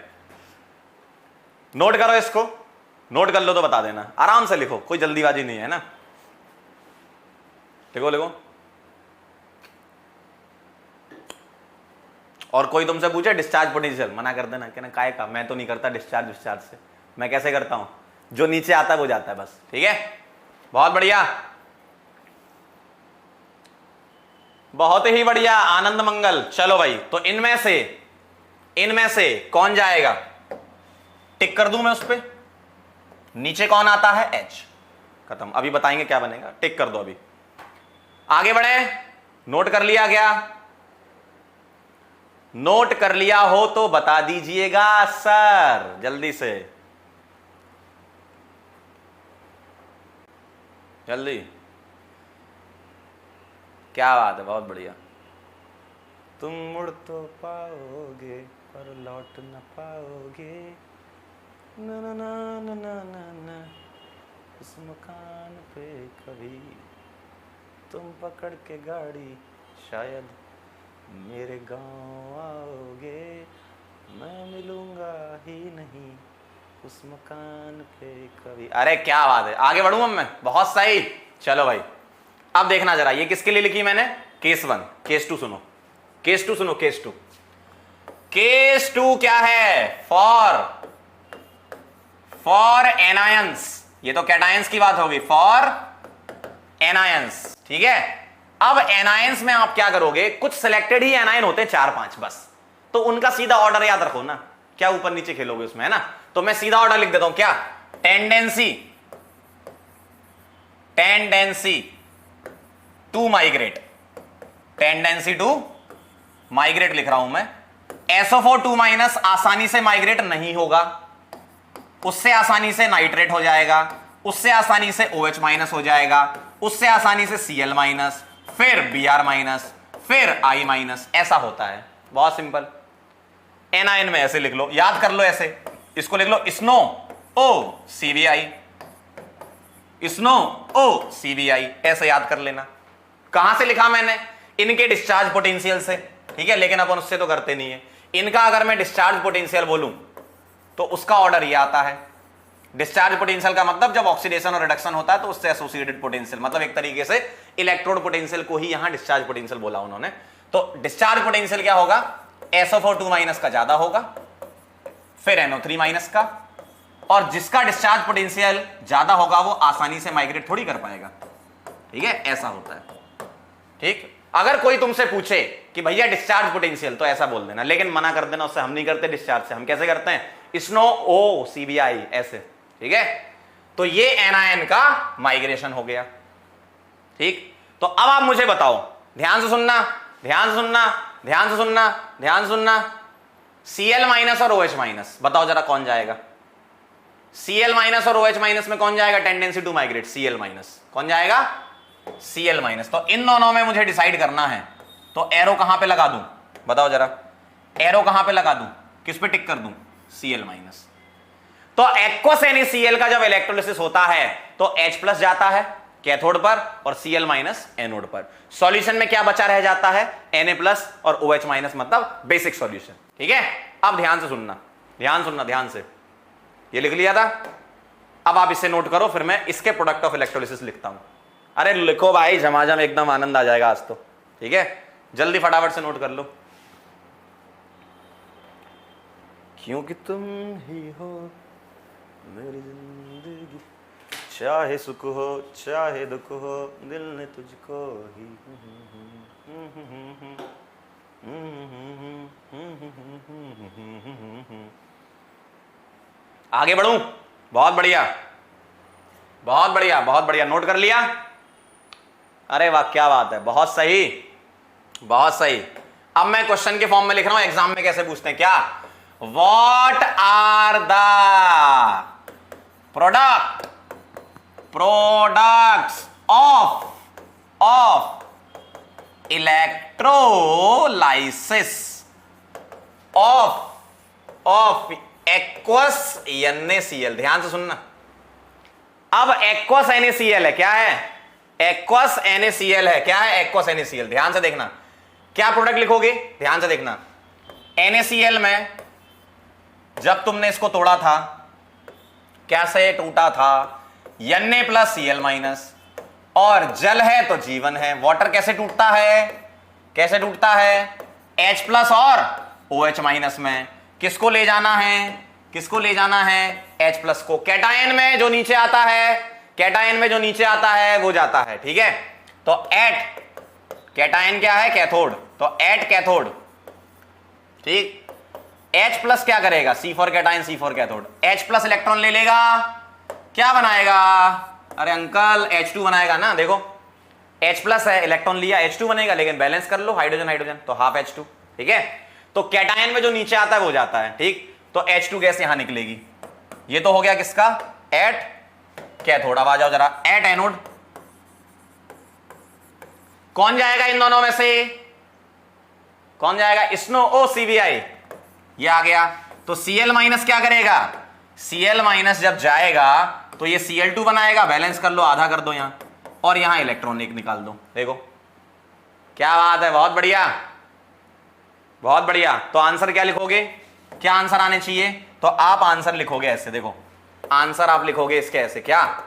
नोट करो इसको, नोट कर लो तो बता देना, आराम से लिखो, कोई जल्दीबाजी नहीं है ना, लिखो। और कोई तुमसे पूछे डिस्चार्ज पोटेंशियल, मना कर देना, कहना काय का, मैं तो नहीं करता डिस्चार्ज से, मैं कैसे करता हूं, जो नीचे आता है वो जाता है बस। ठीक है, बहुत बढ़िया, बहुत ही बढ़िया, आनंद मंगल। चलो भाई, तो इनमें से कौन जाएगा, टिक कर दूं मैं उस पे, नीचे कौन आता है, H, खत्म। अभी बताएंगे क्या बनेगा, टिक कर दो। अभी आगे बढ़े, नोट कर लिया क्या? नोट कर लिया हो तो बता दीजिएगा सर, जल्दी से, जल्दी। क्या बात है, बहुत बढ़िया। तुम मुड़ तो पाओगे पर लौट न पाओगे, ना ना ना ना ना ना ना, उस मकान पे कभी तुम पकड़ के गाड़ी शायद मेरे गांव आओगे, मैं मिलूंगा ही नहीं उस मकान पे कभी। अरे क्या बात है, आगे बढ़ूं मैं, बहुत सही। चलो भाई, अब देखना जरा, ये किसके लिए लिखी मैंने, केस 1, केस 2 सुनो, केस 2 क्या है, फॉर एनायंस, ये तो कैटायंस की बात होगी, फॉर एनायंस। ठीक है, अब एनायंस में आप क्या करोगे, कुछ सिलेक्टेड ही एनायन होते हैं 4-5 बस, तो उनका सीधा ऑर्डर याद रखो ना, क्या ऊपर नीचे खेलोगे उसमें, है ना। तो मैं सीधा ऑर्डर लिख देता हूं, क्या, टेंडेंसी टू माइग्रेट लिख रहा हूं मैं। SO4 आसानी से माइग्रेट नहीं होगा, उससे आसानी से नाइट्रेट हो जाएगा, उससे आसानी से OH- हो जाएगा, उससे आसानी से Cl-, फिर Br-, फिर I-, ऐसा होता है, बहुत सिंपल। एनायन में ऐसे लिख लो, याद कर लो ऐसे, इसको लिख लो snow O CBI, snow O CBI, ऐसे याद कर लेना। कहां से लिखा मैंने, इनके डिस्चार्ज पोटेंशियल से। ठीक है, लेकिन अपन उससे तो करते नहीं है, इनका अगर मैं डिस्चार्ज पोटेंशियल बोलूं तो उसका ऑर्डर ये आता है। डिस्चार्ज पोटेंशियल का मतलब जब ऑक्सीडेशन और रिडक्शन होता है तो उससे एसोसिएटेड पोटेंशियल, मतलब एक तरीके से इलेक्ट्रोड पोटेंशियल को ही यहां डिस्चार्ज पोटेंशियल बोला उन्होंने। तो डिस्चार्ज पोटेंशियल क्या होगा, SO4 का ज्यादा होगा, फिर NO3- का, और जिसका डिस्चार्ज पोटेंशियल ज्यादा होगा वो आसानी से माइग्रेट थोड़ी कर पाएगा। ठीक है, ऐसा होता है। ठीक, अगर कोई तुमसे पूछे कि भैया डिस्चार्ज पोटेंशियल, तो ऐसा बोल देना, लेकिन मना कर देना, उससे हम नहीं करते डिस्चार्ज से, हम कैसे करते हैं, स्नो O CBI ऐसे। ठीक है, तो ये एनायन का माइग्रेशन हो गया। ठीक, तो अब आप मुझे बताओ, ध्यान से सुनना, Cl- और OH- बताओ जरा कौन जाएगा, Cl- और OH- में कौन जाएगा, टेंडेंसी टू माइग्रेट, Cl-, कौन जाएगा, Cl-। तो इन दोनों में मुझे डिसाइड करना है, तो एरो कहां पे लगा दूं, बताओ जरा, एरो कहां पे लगा दूं, किस पे टिक कर दूं, Cl-। तो एक्वस NaCl का जब इलेक्ट्रोलिसिस होता है तो H+ जाता है, कैथोड पर और Cl माइनस एनोड पर। सॉल्यूशन में क्या बचा रह जाता है, Na+ और OH माइनस, मतलब बेसिक सॉल्यूशन। ठीक है, अब ध्यान से सुनना, ध्यान से। ये लिख लिया था, अब आप इसे नोट करो, फिर मैं इसके प्रोडक्ट ऑफ इलेक्ट्रोलिसिस लिखता हूं। अरे लिखो भाई, झमाझम एकदम आनंद आ जाएगा आज तो। ठीक है, जल्दी फटाफट से नोट कर लो। क्योंकि तुम ही हो मेरी जिंदगी, चाहे सुख हो चाहे दुख हो, दिल ने तुझको ही। आगे बढ़ूं? बहुत बढ़िया, बहुत बढ़िया, बहुत बढ़िया, नोट कर लिया? अरे वाह, क्या बात है, बहुत सही, बहुत सही। अब मैं क्वेश्चन के फॉर्म में लिख रहा हूं, एग्जाम में कैसे पूछते हैं क्या, what are the products of electrolysis of aqueous NaCl। ध्यान से सुनना, अब एक्वस NaCl है, क्या है, एक्वस NaCl है, क्या है, एक्वस NaCl। ध्यान से देखना, क्या प्रोडक्ट लिखोगे, ध्यान से देखना। NaCl में जब तुमने इसको तोड़ा था, कैसे टूटा था, Na+Cl-, और जल है तो जीवन है। वाटर कैसे टूटता है, कैसे टूटता है, H+ और OH- में। किसको ले जाना है, किसको ले जाना है, H+ को। कैटायन में जो नीचे आता है, कैटायन में जो नीचे आता है वो जाता है। ठीक है, तो एट, कैटायन क्या है, कैथोड, तो एट कैथोड। ठीक, H+ क्या करेगा, C for cation, C for cathode. H+ electron ले लेगा, क्या बनाएगा, अरे अंकल H2 बनाएगा ना। देखो H+ है, इलेक्ट्रॉन लिया, H2 बनेगा, लेकिन बैलेंस कर लो, हाइड्रोजन हाइड्रोजन, तो हाफ H2। ठीक है, तो कैटायन में जो नीचे आता है वो जाता है। ठीक, तो H2 गैस यहां निकलेगी। ये तो हो गया किसका, एट कैथोड। अब आ जाओ जरा, एट एनोड, कौन जाएगा इन दोनों में से, कौन जाएगा, स्नो ओ CBI, ये आ गया। तो Cl- क्या करेगा, Cl- जब जाएगा तो ये Cl2 बनाएगा, बैलेंस कर लो, आधा कर दो यहां, और यहां इलेक्ट्रॉन एक निकाल दो। देखो क्या बात है, बहुत बढ़िया, बहुत बढ़िया। तो आंसर क्या लिखोगे, क्या आंसर आने चाहिए, तो आप आंसर लिखोगे ऐसे, देखो आंसर आप लिखोगे इसके ऐसे, क्या,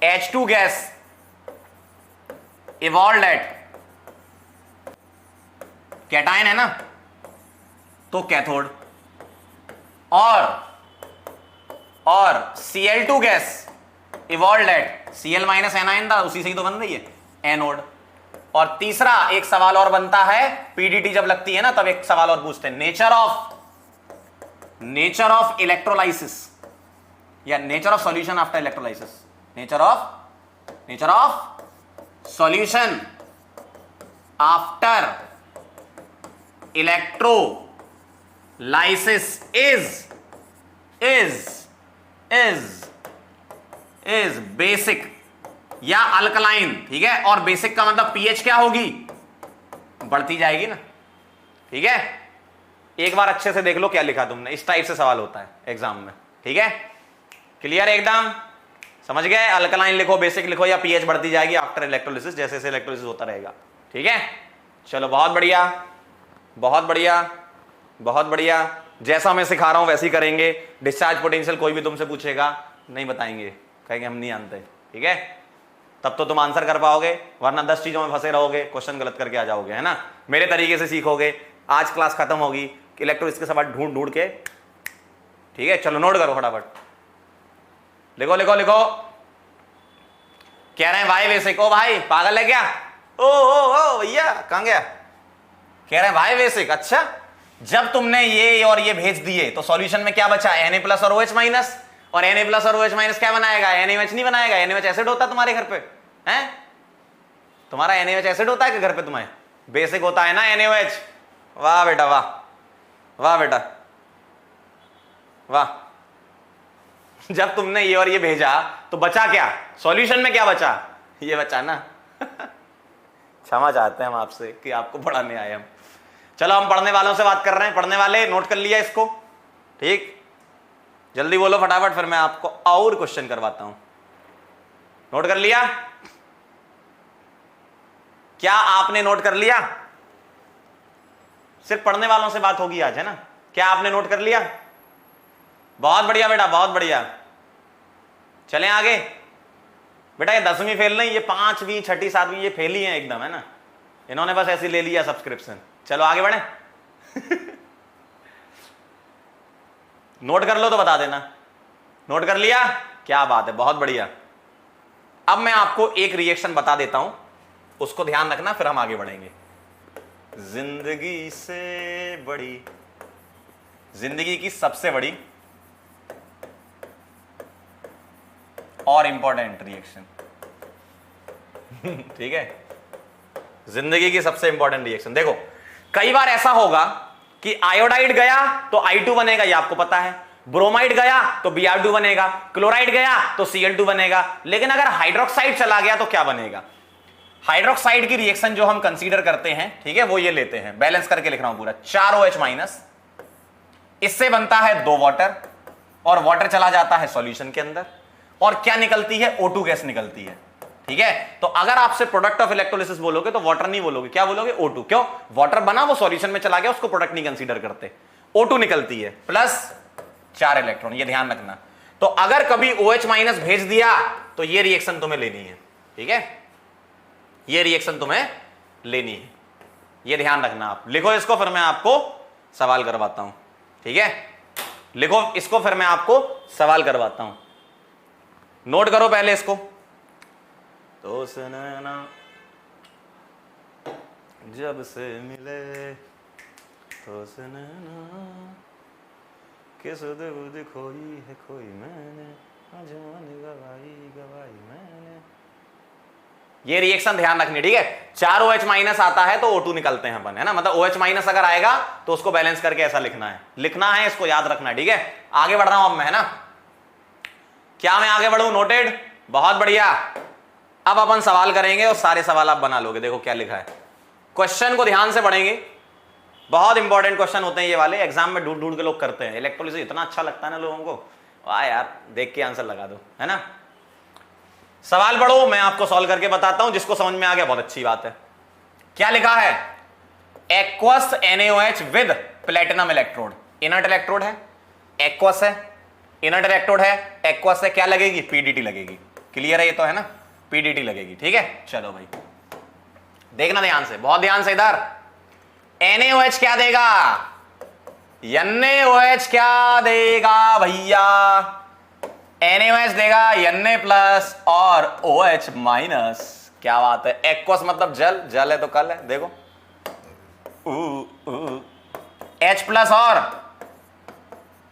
H2 gas evolved eight, cation है ना, तो कैथोड, और Cl2 gas evolved at, Cl- anion था, उसी से ही तो बन रही है, एनोड। और तीसरा एक सवाल और बनता है, पीडीटी जब लगती है ना तब एक सवाल और पूछते हैं, नेचर ऑफ इलेक्ट्रोलाइसिस, या nature of solution after electrolysis, nature of solution after electrolysis is basic या अल्कलाइन। ठीक है, और बेसिक का मतलब पीएच क्या होगी, बढ़ती जाएगी ना। ठीक है, एक बार अच्छे से देख लो क्या लिखा तुमने, इस टाइप से सवाल होता है एग्जाम में। ठीक है, क्लियर एकदम, समझ गए, अल्कलाइन लिखो, बेसिक लिखो, या पीएच बढ़ती जाएगी आफ्टर इलेक्ट्रोलिसिस, जैसे जैसे इलेक्ट्रोलिसिस होता रहेगा। ठीक है, चलो बहुत बढ़िया, बहुत बढ़िया, बहुत बढ़िया। जैसा मैं सिखा रहा हूं वैसे ही करेंगे। डिस्चार्ज पोटेंशियल कोई भी तुमसे पूछेगा नहीं बताएंगे, कहेंगे हम नहीं जानते। ठीक है, तब तो तुम आंसर कर पाओगे, वरना 10 चीजों में फंसे रहोगे, क्वेश्चन गलत करके आ जाओगे, है ना। मेरे तरीके से सीखोगे। आज क्लास खत्म होगी, इलेक्ट्रोलिसिस के सवाल ढूंढ ढूंढ के। ठीक है, चलो नोट करो फटाफट, लिखो लिखो लिखो। कह रहे हैं भाई बेसिक, ओ भाई पागल है क्या, ओ भैया कहां गया, कह रहे हैं भाई बेसिक। अच्छा, जब तुमने ये और ये भेज दिए तो सॉल्यूशन में क्या बचा, Na+ और OH-, और Na+ और OH- क्या बनाएगा, NaOH नहीं बनाएगा। NaOH एसिड होता है तुम्हारे घर पे, हैं, तुम्हारा NaOH एसिड होता है कि घर पे तुम्हारे, बेसिक होता है ना NaOH। वाह बेटा वाह, वाह बेटा वाह। जब तुमने ये और ये भेजा तो बचा क्या, सॉल्यूशन में क्या बचा, ये बचा ना। क्षमा चाहते हैं हम आपसे कि आपको पढ़ाने आए हम। चलो हम पढ़ने वालों से बात कर रहे हैं, पढ़ने वाले नोट कर लिया इसको। ठीक, जल्दी बोलो फटाफट, फिर मैं आपको और क्वेश्चन करवाता हूं। नोट कर लिया? क्या आपने नोट कर लिया? सिर्फ पढ़ने वालों से बात होगी आज, है ना? क्या आपने नोट कर लिया? बहुत बढ़िया बेटा, बहुत बढ़िया। चलें आगे। बेटा ये 10वीं फेल नहीं, ये 5वीं 6ठी 7वीं ये फेल ही है एकदम, है ना? इन्होंने बस ऐसे ले लिया सब्सक्रिप्शन। चलो आगे बढ़े। नोट कर लो तो बता देना। नोट कर लिया? क्या बात है, बहुत बढ़िया। अब मैं आपको एक रिएक्शन बता देता हूं, उसको ध्यान रखना, फिर हम आगे बढ़ेंगे। जिंदगी से बड़ी, जिंदगी की सबसे बड़ी और इंपॉर्टेंट रिएक्शन। ठीक है, जिंदगी की सबसे इंपॉर्टेंट रिएक्शन। देखो कई बार ऐसा होगा कि आयोडाइड गया तो I2 बनेगा, ये आपको पता है। ब्रोमाइड गया तो Br2 बनेगा, क्लोराइड गया तो Cl2 बनेगा। लेकिन अगर हाइड्रोक्साइड चला गया तो क्या बनेगा? हाइड्रोक्साइड की रिएक्शन जो हम कंसीडर करते हैं, ठीक है, वो ये लेते हैं, बैलेंस करके लिख रहा हूं पूरा। 4 OH माइनस, इससे बनता है 2 वाटर, और वाटर चला जाता है सॉल्यूशन के अंदर, और क्या निकलती है? O2 गैस निकलती है। ठीक है, तो अगर आपसे प्रोडक्ट ऑफ इलेक्ट्रोलिसिस बोलोगे तो वाटर नहीं बोलोगे, क्या बोलोगे? O2। क्यों? वाटर बना, वो सॉल्यूशन में चला गया, उसको प्रोडक्ट नहीं कंसीडर करते। O2 निकलती है प्लस 4 इलेक्ट्रॉन, ये ध्यान रखना। तो अगर कभी OH माइनस भेज दिया तो ये रिएक्शन तुम्हें लेनी है। ठीक है, ये रिएक्शन तुम्हें लेनी है, ये ध्यान रखना। आप लिखो इसको, फिर मैं आपको सवाल करवाता हूं। ठीक है, लिखो इसको, फिर मैं आपको सवाल करवाता हूं। नोट करो पहले इसको। तो सुनना जब से मिले तो सुनना किस बुध खोई है खोई मैंने, अजमान गवाई मैंने। ये रिएक्शन ध्यान रखनी, ठीक है। 4 OH माइनस आता है तो O2 निकलते हैं अपन, है ना? मतलब OH माइनस अगर आएगा तो उसको बैलेंस करके ऐसा लिखना है, इसको याद रखना है। ठीक है, आगे बढ़ रहा हूं अब मैं, है ना? क्या मैं आगे बढ़ूं? नोटेड, बहुत बढ़िया। अब अपन सवाल करेंगे और सारे सवाल आप बना लोगे। देखो क्या लिखा है, क्वेश्चन को ध्यान से पढ़ेंगे, बहुत इंपॉर्टेंट क्वेश्चन होते हैं ये वाले, एग्जाम में ढूंढ ढूंढ के लोग करते हैं। इलेक्ट्रोलिसिस इतना अच्छा लगता है ना लोगों को, वाह यार, देख के आंसर लगा दो, है ना? सवाल पढ़ो, मैं आपको सॉल्व करके बताता हूं। जिसको समझ में आ गया बहुत अच्छी बात है। क्या लिखा है? Aqueous NaOH with platinum electrode. Inert electrode है, एक्वस है, इनर्ट इलेक्ट्रोड है, एक्वस है, क्या लगेगी? PDT लगेगी। क्लियर है ये तो, है ना? PDT लगेगी। ठीक है, चलो भाई देखना ध्यान से, बहुत ध्यान से इधर। NaOH क्या देगा? NaOH क्या देगा भैया? NaOH देगा Na प्लस और OH माइनस। क्या बात है, एक्वस मतलब जल, जल है तो कल है, देखो H प्लस और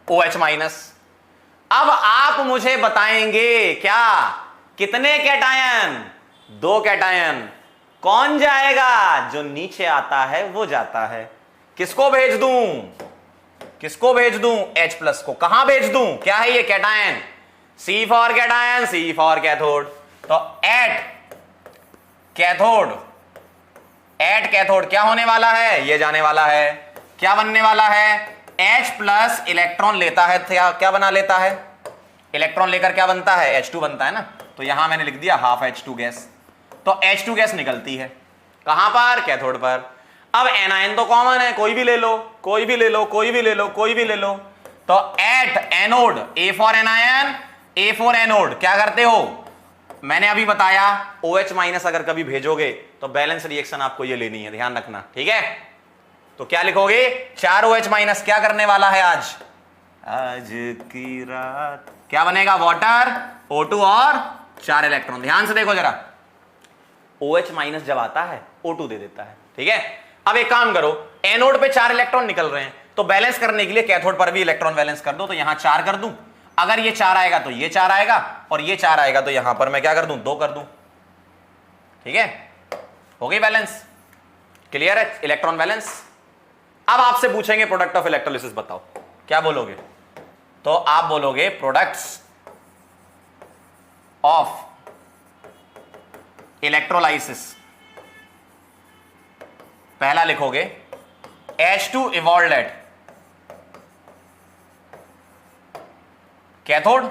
OH माइनस। अब आप मुझे बताएंगे क्या, कितने कैटायन? 2 कैटायन। कौन जाएगा? जो नीचे आता है वो जाता है। किसको भेज दूं? किसको भेज दूं? H प्लस को। कहां भेज दूं? क्या है ये? Cation. C for cation, C for cathode. तो एट कैथोड, एट कैथोड क्या होने वाला है? ये जाने वाला है। क्या बनने वाला है? H प्लस इलेक्ट्रॉन लेता है, क्या बना लेता है? इलेक्ट्रॉन लेकर क्या बनता है? H2 बनता है ना। तो यहां मैंने लिख दिया हाफ H2 गैस। तो H2 गैस निकलती है कहां पर? कैथोड पर। अब एनायन तो कॉमन है, कोई भी ले लो, कोई भी ले लो, कोई भी ले लो, कोई भी ले लो। तो eight anode, A for anion, A for anode, क्या करते हो? मैंने अभी बताया OH माइनस अगर कभी भेजोगे तो बैलेंस रिएक्शन आपको ये लेनी है, ध्यान रखना। ठीक है, तो क्या लिखोगे? 4 OH माइनस क्या करने वाला है आज? आज की रात क्या बनेगा? वाटर, O2 और 4 इलेक्ट्रॉन। ध्यान से देखो जरा, OH माइनस जब आता है O2 दे देता है। ठीक है, अब एक काम करो, एनोड पे 4 इलेक्ट्रॉन निकल रहे हैं, तो बैलेंस करने के लिए कैथोड पर भी इलेक्ट्रॉन बैलेंस कर दो। तो यहां 4 कर दूं, अगर ये 4 आएगा तो ये 4 आएगा, और ये 4 आएगा तो यहां पर मैं क्या कर दूं? 2 कर दूं। ठीक है, हो गई बैलेंस। क्लियर है? Electron balance. अब आपसे पूछेंगे प्रोडक्ट ऑफ इलेक्ट्रोलिसिस बताओ, क्या बोलोगे? तो आप बोलोगे प्रोडक्ट्स ऑफ इलेक्ट्रोलाइसिस। पहला लिखोगे H2 इवॉल्व्ड एट कैथोड,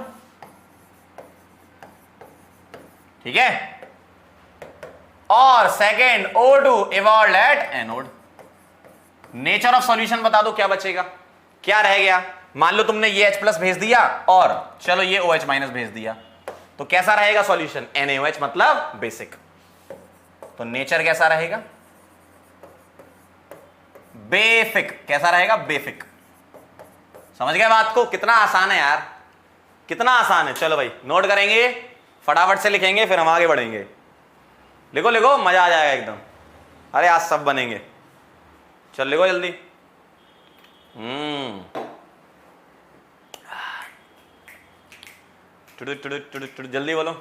ठीक है। और second O2 evolve at anode. Nature of solution बता दो क्या बचेगा, क्या रह गया। मान लो तुमने ये H+ भेज दिया और चलो ये OH- भेज दिया, तो कैसा रहेगा सॉल्यूशन, NaOH मतलब बेसिक। तो नेचर कैसा रहेगा, बेफिक। कैसा रहेगा, बेफिक। समझ गए बात को, कितना आसान है यार, कितना आसान है। चलो भाई नोट करेंगे, फटाफट से लिखेंगे, फिर हम आगे बढ़ेंगे। लिखो लिखो, मजा आ जाएगा एकदम। अरे आज सब बनेंगे, चल लिखो जल्दी। जल्दी बोलो।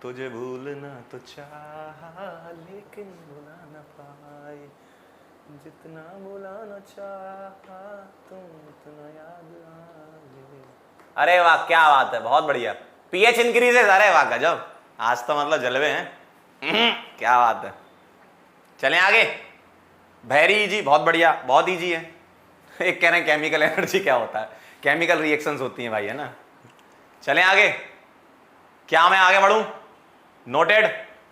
तुझे भूलना तो चाहा लेकिन भुला न पाए, जितना भुलाना चाहा तुम उतना याद आए। अरे वाह, क्या बात है, बहुत बढ़िया। पीएच इंक्रीजेस, अरे वाह गजब, आज तो मतलब जलवे हैं। क्या बात है। चलें आगे। वेरी इजी, बहुत बढ़िया, बहुत इजी है। एक कह रहे हैं केमिकल एनर्जी क्या होता है, केमिकल रिएक्शंस होती हैं भाई, है ना। चलें आगे। क्या मैं आगे बढ़ूं, नोटेड,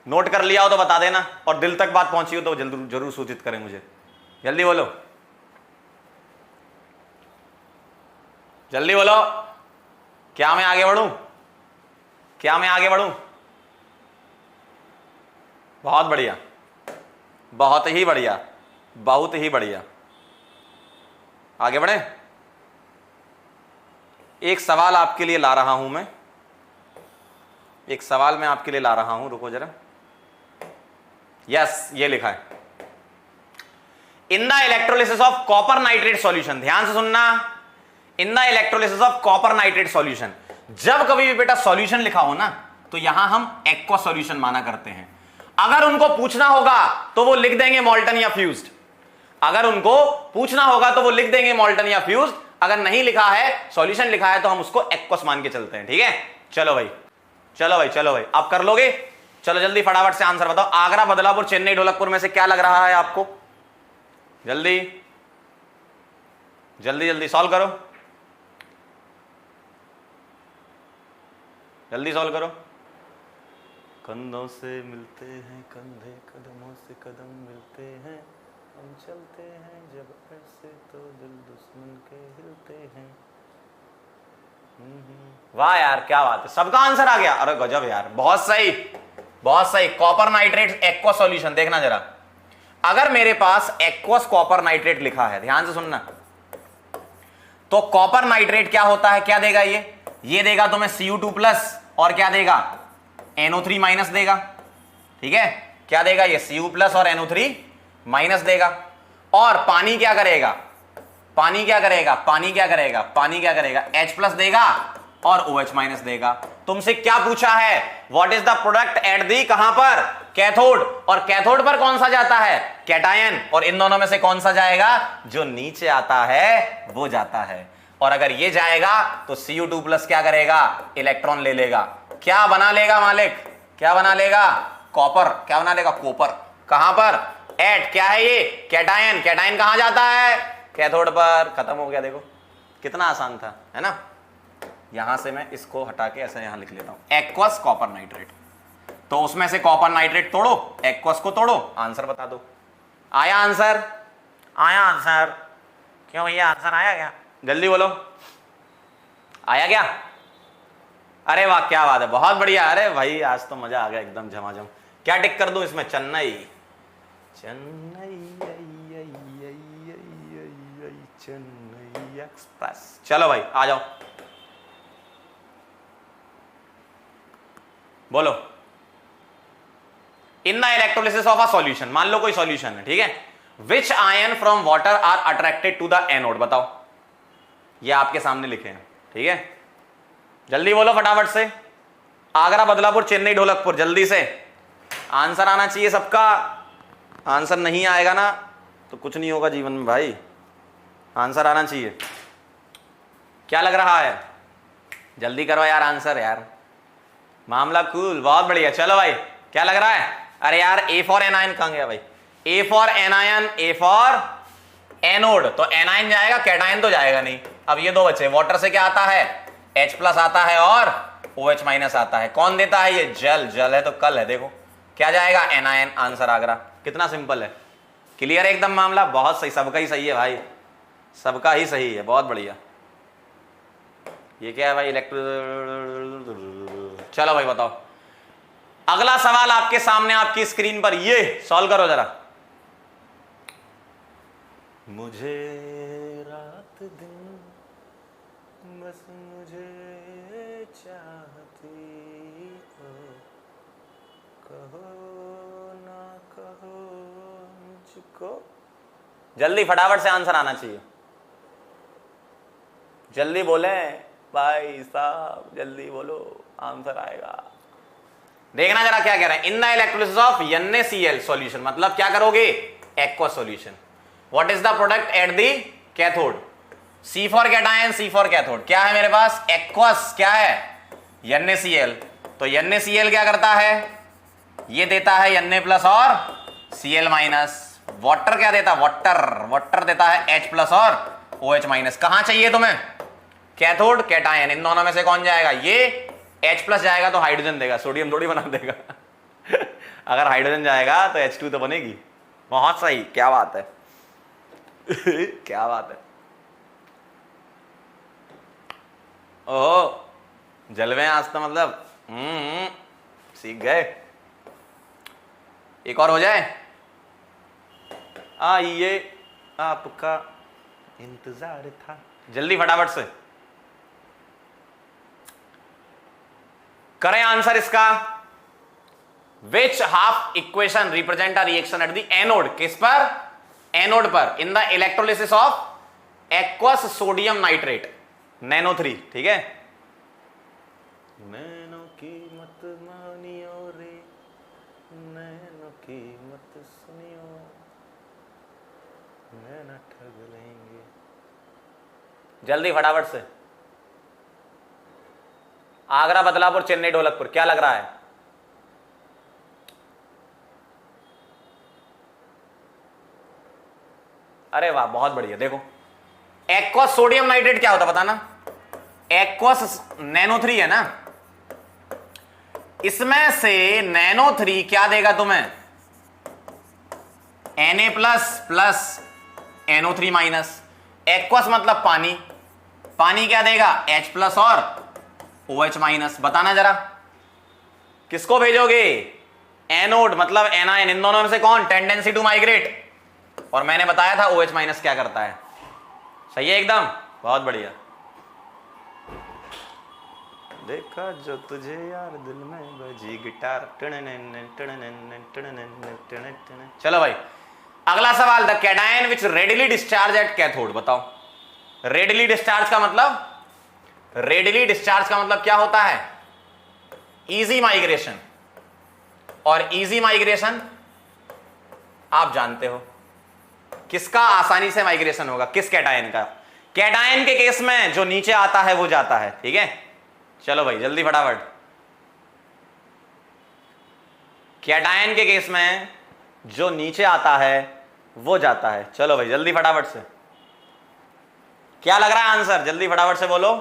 नोट कर लिया हो तो बता देना, और दिल तक बात पहुंची हो तो जरूर सूचित करें मुझे। जल्दी बोलो, जल्दी बोलो। क्या मैं आगे बढ़ूं, क्या मैं आगे बढ़ूं। बहुत बढ़िया, बहुत ही बढ़िया, बहुत ही बढ़िया। आगे बढ़े। एक सवाल आपके लिए ला रहा हूं मैं, एक सवाल मैं आपके लिए ला रहा हूं, रुको जरा। यस, ये लिखा है, इन the electrolysis of copper nitrate solution. ध्यान से सुनना, इन the electrolysis of copper nitrate solution. जब कभी भी बेटा सॉल्यूशन लिखा हो ना, तो यहां हम एक्वा सॉल्यूशन माना करते हैं। अगर उनको पूछना होगा तो वो लिख देंगे मॉल्टन या फ्यूज्ड। अगर उनको पूछना होगा तो वो लिख देंगे मॉल्टन या फ्यूज्ड। अगर नहीं लिखा है, सॉल्यूशन लिखा है, तो हम उसको एक्वस मान के चलते हैं। ठीक है, चलो भाई, चलो भाई, चलो भाई, आप कर लोगे। चलो जल्दी फटाफट से आंसर बताओ। आगरा, बदलापुर, चेन्नई, ढोलकपुर में से क्या लग रहा है आपको, जल्दी जल्दी जल्दी सॉल्व करो, जल्दी सॉल्व करो। कंधों से मिलते हैं कंधे, कदमों से कदम मिलते हैं, हम चलते हैं जब ऐसे तो दिल दुश्मन के हिलते हैं। वाह यार, क्या बात है, सबका आंसर आ गया। अरे गजब यार, बहुत सही, बहुत सही। कॉपर नाइट्रेट एक्वा सॉल्यूशन, देखना जरा। अगर मेरे पास एक्वस कॉपर नाइट्रेट लिखा है, ध्यान से सुनना, तो कॉपर नाइट्रेट क्या होता है, क्या देगा ये देगा तुम्हें Cu2+ और क्या देगा, NO3- देगा। ठीक है, क्या देगा ये, Cu+ और NO3- देगा। और पानी क्या करेगा, पानी क्या करेगा, पानी क्या करेगा, पानी क्या करेगा, H+ देगा और OH- देगा। तुमसे क्या पूछा है, what is the product at the, कहां पर, कैथोड। और कैथोड पर कौन सा जाता है, कैटायन। और इन दोनों में से कौन सा जाएगा, जो नीचे आता है वो जाता है। और अगर ये जाएगा तो Cu2+ क्या करेगा, इलेक्ट्रॉन ले लेगा। क्या बना लेगा मालिक, क्या बना लेगा, कॉपर। क्या बना लेगा, कॉपर। कहां पर, एट, क्या है ये, कैटायन। कैटायन कहां जाता है, कैथोड पर। खत्म हो गया, देखो कितना आसान था, है ना। यहां से मैं इसको हटा के ऐसे यहां लिख लेता हूं, एक्वस कॉपर नाइट्रेट। तो उसमें से कॉपर नाइट्रेट तोड़ो, एक्वस को तोड़ो, आंसर बता दो। आया आंसर, आया आंसर। क्यों भैया, आंसर आया क्या, जल्दी बोलो, आया क्या। अरे वाह, क्या बात है, बहुत बढ़िया। अरे भाई आज तो मजा आ गया एकदम झमाझम। क्या टिक कर दूं इसमें, चेन्नई, चेन्नई, चेन्नई एक्सप्रेस। चलो भाई आ जाओ, बोलो। In the electrolysis of a solution, मान लो कोई सॉल्यूशन है, ठीक है, which ion from water are attracted to the anode. बताओ, ये आपके सामने लिखे हैं, ठीक है, जल्दी बोलो फटाफट से। आगरा, बदलापुर, चेन्नई, ढोलकपुर, जल्दी से आंसर आना चाहिए सबका। आंसर नहीं आएगा ना तो कुछ नहीं होगा जीवन में भाई, आंसर आना चाहिए। क्या लग रहा है, जल्दी करो यार आंसर, यार मामला कूल, बहुत बढ़िया। चलो भाई, क्या लग रहा है, अरे यार A फॉर एनायन कहां गया भाई, A for anion, A for anode. तो एनायन जाएगा, कैटायन तो जाएगा नहीं। अब ये दो बचे, वाटर से क्या आता है, H+ आता है और OH माइनस आता है। कौन देता है ये? जल। जल है तो कल है। देखो क्या जाएगा? एनायन। आंसर आगरा। कितना सिंपल है, क्लियर है एकदम मामला। बहुत सही, सबका ही सही है भाई, सबका ही सही है, बहुत बढ़िया। ये क्या है भाई? चलो भाई बताओ, अगला सवाल आपके सामने आपकी स्क्रीन पर, ये सॉल्व करो जरा। मुझे रात दिन बस मुझे चाहती हो, कहो ना कहो मुझको। जल्दी फटाफट से आंसर आना चाहिए, जल्दी बोले भाई साहब, जल्दी बोलो, आंसर आएगा। देखना जरा क्या कह रहे हैं। इन the electrolysis of NaCl solution, मतलब क्या करोगे? Aqueous solution. What is the product at the cathode? C for cation, C for cathode. क्या है मेरे पास? एक्वस। क्या है? NaCl। तो NaCl क्या करता है? ये देता है Na प्लस और Cl माइनस। वाटर क्या देता है? वाटर। वाटर देता है H प्लस और OH माइनस। कहां चाहिए तुम्हें? कैथोड, कैटायन, इन दोनों में से कौन जाएगा? ये H प्लस जाएगा तो हाइड्रोजन देगा, सोडियम थोड़ी बना देगा। अगर हाइड्रोजन जाएगा तो H2 तो बनेगी। बहुत सही, क्या बात है। क्या बात है। ओहो, जलवे आज तो मतलब सीख गए। एक और हो जाए। आइए आपका इंतजार था, जल्दी फटाफट से करें आंसर इसका। Which half equation represent a reaction at the anode? किस पर? एनोड पर। In the electrolysis of aqueous sodium nitrate NaNO3। ठीक है, नैनो की मत मानियो रे, नैनो की मत सुनियो, नैना ठग लेंगे। जल्दी फटाफट से। आगरा, बदलापुर, चेन्नई, ढोलकपुर, क्या लग रहा है? अरे वाह, बहुत बढ़िया। देखो एक्वस सोडियम नाइट्रेट क्या होता है बताना? एक्वस NaNO3 है ना, इसमें से NaNO3 क्या देगा तुम्हें? Na plus plus NO3 minus. Aqueous मतलब पानी, पानी क्या देगा? H प्लस और OH माइनस। बताना जरा, किसको भेजोगे? एनोड मतलब एनायन। इन दोनों में से कौन? Tendency to migrate. और मैंने बताया था OH माइनस क्या करता है। सही है एकदम, बहुत बढ़िया। देखा जो तुझे यार दिल में बजी गिटार। चलो भाई अगला सवाल। The cation which readily discharge at cathode. बताओ, रेडिली डिस्चार्ज का मतलब? रेडिली डिस्चार्ज का मतलब क्या होता है? Easy migration. और इजी माइग्रेशन आप जानते हो, किसका आसानी से माइग्रेशन होगा? किस कैटायन का? कैटायन के केस में जो नीचे आता है वो जाता है। ठीक है, चलो भाई जल्दी फटाफट। कैटायन के केस में जो नीचे आता है वो जाता है। चलो भाई जल्दी फटाफट से, क्या लग रहा है आंसर? जल्दी फटाफट से बोलो।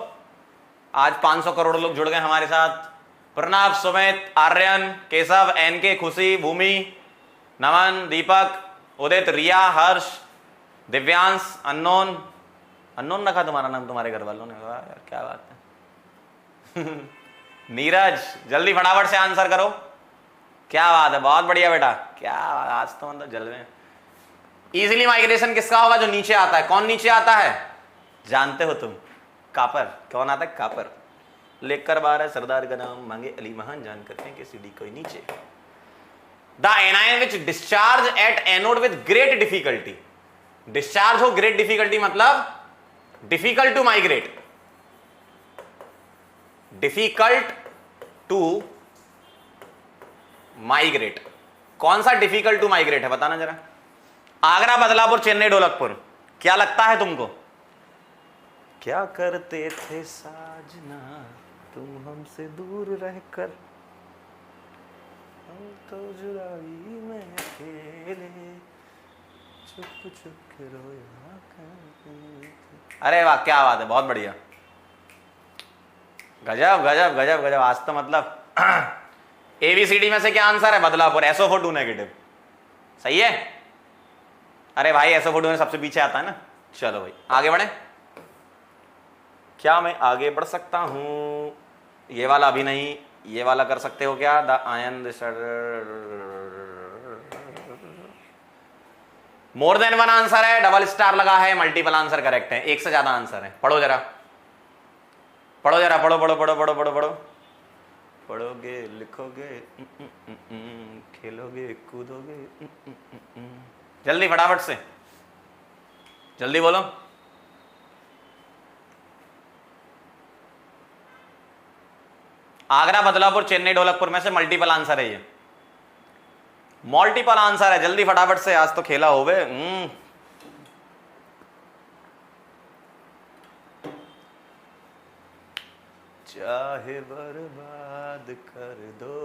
आज 500 करोड़ लोग जुड़ गए हमारे साथ। प्रणव, सुमित, आर्यन, केशव, NK, खुशी, भूमि, नमन, दीपक, उदित, रिया, हर्ष, दिव्यांश, अननोन। अननोन रखा तुम्हारा नाम तुम्हारे घर वालों ने? वाह यार, क्या बात है। नीरज, जल्दी फटाफट से आंसर करो। क्या बात है, बहुत बढ़िया बेटा, क्या आज तो मतलब जलवे। इजीली माइग्रेशन किसका होगा? जो नीचे आता है। कौन नीचे आता है? जानते हो तुम? कापर। कौन आता है? कापर। लेकर बार है सरदार का नाम, मांगे अली महान, जान करते हैं कि सीढ़ी कोई नीचे। The anion which discharge at anode with great difficulty. Discharge हो ग्रेट डिफिकल्टी मतलब difficult to migrate. Difficult to migrate. कौन सा डिफिकल्ट टू माइग्रेट है बताना जरा? आगरा, बदलापुर, चेन्नई, ढोलकपुर, क्या लगता है तुमको? क्या करते थे साजना तुम हमसे दूर रहकर, हम तो जुदाई में अकेले चुप चुप के रोया करते थे। अरे वाह, क्या बात है, बहुत बढ़िया। गजब गजब गजब गजब, आज तो मतलब एबीसीडी में से क्या आंसर है? Badlapur, SO4 negative. सही है। अरे भाई SO4 में सबसे पीछे आता है ना। चलो भाई आगे बढ़े। क्या मैं आगे बढ़ सकता हूं? ये वाला अभी नहीं, ये वाला कर सकते हो क्या? The ion more than one answer है, डबल स्टार लगा है, मल्टीपल आंसर करेक्ट है, एक से ज्यादा आंसर है। पढ़ो जरा, पढ़ो जरा, पढ़ो पढ़ो पढ़ो पढ़ो पढ़ो पढ़ो, पढ़ोगे लिखोगे खेलोगे कूदोगे। जल्दी फटाफट से, जल्दी बोलो। आगरा, बदलापुर, चेन्नई, ढोलकपुर में से मल्टीपल आंसर है ये, मल्टीपल आंसर है। जल्दी फटाफट से, आज तो खेला होवे। चाहे बर्बाद कर दो,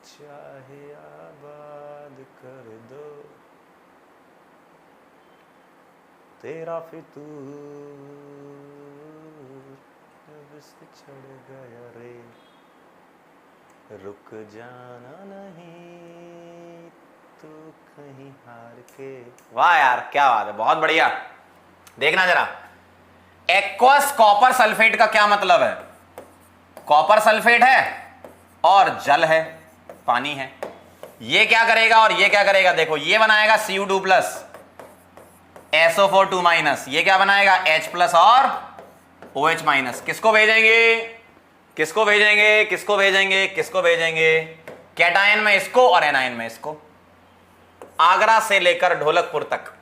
चाहे आबाद कर दो, तेरा फितूर जब से चढ़ गया रे, रुक जाना नहीं तो कहीं हार के। वाह यार क्या बात है, बहुत बढ़िया। देखना जरा, एक्वस कॉपर सल्फेट का क्या मतलब है? कॉपर सल्फेट है और जल है, पानी है। ये क्या करेगा और ये क्या करेगा? देखो ये बनाएगा Cu2 प्लस SO4 माइनस, ये क्या बनाएगा? H प्लस और OH माइनस। किसको भेजेंगे? किसको भेजेंगे? किसको भेजेंगे? किसको भेजेंगे? कैटायन में इसको और एनायन में इसको। आगरा से लेकर ढोलकपुर तक।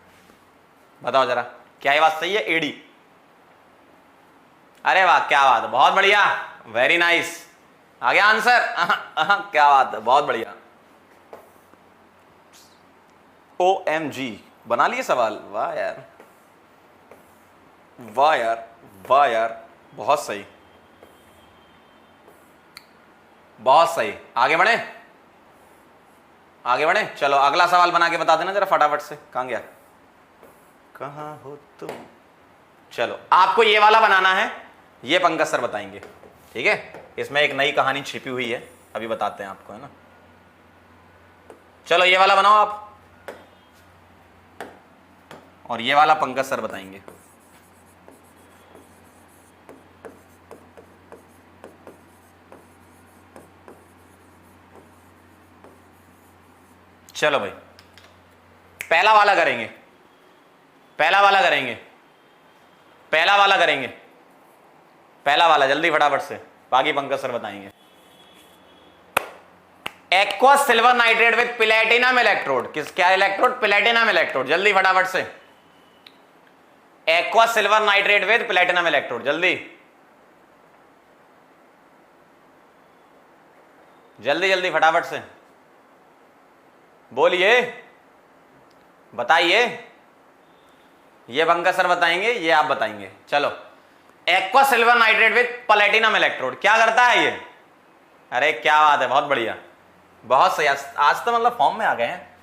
बताओ जरा, क्या ये बात सही है? एडी। अरे वाह क्या बात है, बहुत बढ़िया, वेरी नाइस। आ गया आंसर? क्या बात है, बहुत बढ़िया। OMG, बना लिए सवाल। वाह यार, वाह यार, वाह यार, बहुत सही, बहुत सही। आगे बढ़े, आगे बढ़े। चलो अगला सवाल बना के बता देना जरा फटाफट से। कहां गया? कहां हो तुम? चलो आपको ये वाला बनाना है, ये पंकज सर बताएंगे, ठीक है? इसमें एक नई कहानी छिपी हुई है, अभी बताते हैं आपको, है ना? चलो ये वाला बनाओ आप, और ये वाला पंकज सर बताएंगे। चलो भाई पहला वाला करेंगे, पहला वाला करेंगे, पहला वाला करेंगे, पहला वाला जल्दी फटाफट से, बाकी पंकज सर बताएंगे। Aqueous silver nitrate with platinum electrode. किस क्या इलेक्ट्रोड? Platinum electrode. जल्दी फटाफट से, aqueous silver nitrate with platinum electrode, जल्दी जल्दी जल्दी फटाफट से बोलिए, बताइए। ये पंकज सर बताएंगे, ये आप बताएंगे। चलो, aqua silver nitrate with platinum electrode क्या करता है ये? अरे क्या बात है, बहुत बढ़िया, बहुत सही। आज तो मतलब फॉर्म में आ गए हैं।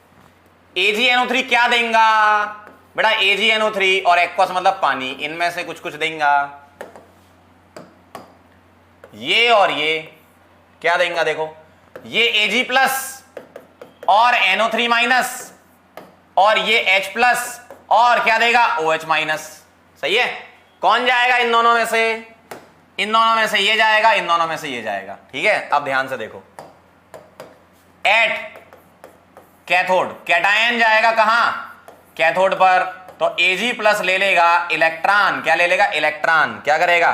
AgNO3 क्या देंगा बेटा? AgNO3 और एक्वस मतलब पानी, इनमें से कुछ कुछ देंगा। ये और ये क्या देंगा? देखो ये Ag प्लस और NO3 माइनस, और ये H प्लस और क्या देगा? OH minus. सही है। कौन जाएगा इन दोनों में से? इन दोनों में से ये जाएगा, इन दोनों में से ये जाएगा। ठीक है, अब ध्यान से देखो, एट कैथोड, कैटायन जाएगा कहां? कैथोड पर। तो Ag प्लस ले लेगा इलेक्ट्रॉन, क्या ले लेगा? इलेक्ट्रॉन। क्या करेगा?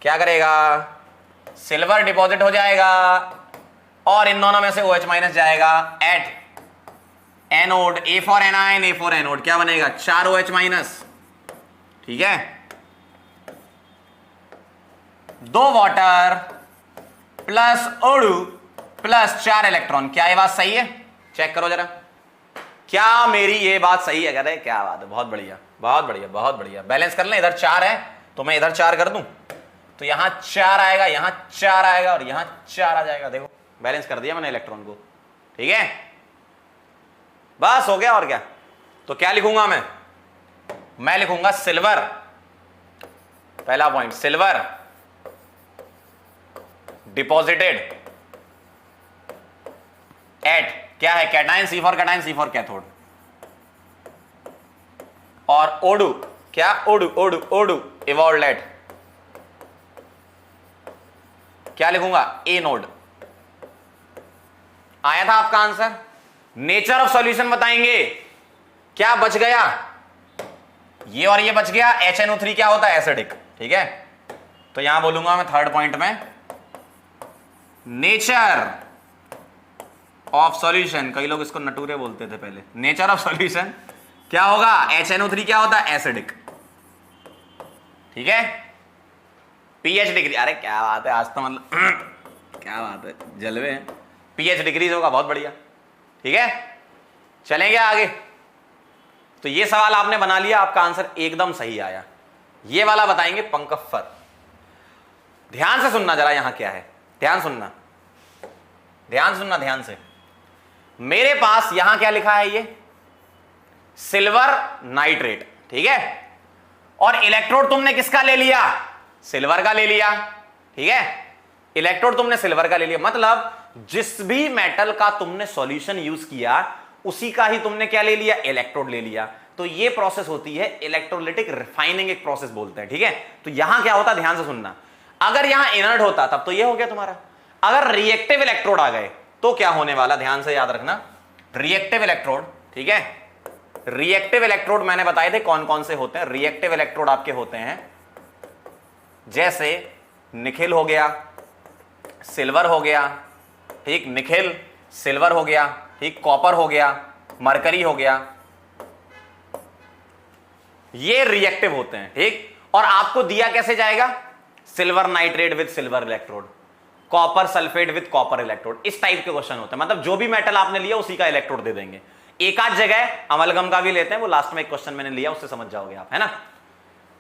क्या करेगा? सिल्वर डिपॉजिट हो जाएगा, और इन दोनों में से OH माइनस जाएगा। Eight anode, A for anion, A for anode, क्या बनेगा? 4 OH माइनस। ठीक है, 2 वाटर प्लस ओडू प्लस 4 इलेक्ट्रॉन। क्या ये बात सही है? चेक करो जरा, क्या मेरी ये बात सही है? अरे क्या बात है, बहुत बढ़िया, बहुत बढ़िया, बहुत बढ़िया। बैलेंस कर लें, इधर 4 है तो मैं इधर 4 कर दूं, तो यहां 4 आएगा, यहां 4 आएगा, और यहां 4 आ जाएगा। देखो बैलेंस कर दिया मैंने इलेक्ट्रॉन को। ठीक है, बस हो गया। और क्या? तो क्या लिखूंगा मैं लिखूंगा सिल्वर, पहला पॉइंट सिल्वर डिपॉजिटेड एट क्या है, cation, C for cation, C for cathode. और ओडू क्या, ओडू ओडू ओडू इवॉल्व्ड एट क्या लिखूंगा, ए नोड। आया था आपका आंसर। नेचर ऑफ सॉल्यूशन बताएंगे, क्या बच गया, ये और ये बच गया। HNO3 क्या होता है, एसिडिक, ठीक है। तो यहां बोलूंगा मैं थर्ड पॉइंट में, नेचर ऑफ सॉल्यूशन, कई लोग इसको नटूरे बोलते थे पहले, नेचर ऑफ सॉल्यूशन क्या होगा, HNO3 क्या होता है, एसिडिक, ठीक है। pH डिग्री, अरे क्या बात है आज तो, मतलब क्या बात है, जलवे हैं। pH डिग्रीज होगा, बहुत बढ़िया, ठीक है। चलेंगे आगे। तो ये सवाल आपने बना लिया, आपका आंसर एकदम सही आया। ये वाला बताएंगे पंकफर। ध्यान से सुनना जरा, यहां क्या है, ध्यान सुनना, ध्यान सुनना ध्यान से। मेरे पास यहां क्या लिखा है, ये सिल्वर नाइट्रेट, ठीक है। और इलेक्ट्रोड तुमने किसका ले लिया, सिल्वर का ले लिया, ठीक है। इलेक्ट्रोड तुमने सिल्वर का ले लिया, मतलब जिस भी मेटल का तुमने सॉल्यूशन यूज किया उसी का ही तुमने क्या ले लिया, इलेक्ट्रोड ले लिया। तो ये प्रोसेस होती है इलेक्ट्रोलिटिक रिफाइनिंग, एक प्रोसेस बोलते हैं, ठीक है। तो यहां क्या होता, ध्यान से सुनना, अगर यहां इनर्ट होता तब तो ये हो गया तुम्हारा। अगर रिएक्टिव इलेक्ट्रोड आ गए तो क्या होने वाला, ध्यान से याद रखना, रिएक्टिव इलेक्ट्रोड, ठीक है। रिएक्टिव इलेक्ट्रोड मैंने बताए थे कौन कौन से होते हैं। रिएक्टिव इलेक्ट्रोड आपके होते हैं जैसे निखिल हो गया, सिल्वर हो गया, ठीक, निखिल सिल्वर हो गया, ठीक, कॉपर हो गया, मरकरी हो गया, ये रिएक्टिव होते हैं, ठीक। और आपको दिया कैसे जाएगा, silver nitrate with silver electrode, copper sulphate with copper electrode, इस टाइप के क्वेश्चन होते हैं। मतलब जो भी मेटल आपने लिया उसी का इलेक्ट्रोड दे देंगे। एक आध जगह अमलगम का भी लेते हैं, वो लास्ट में एक क्वेश्चन मैंने लिया, उससे समझ जाओगे आप, है ना।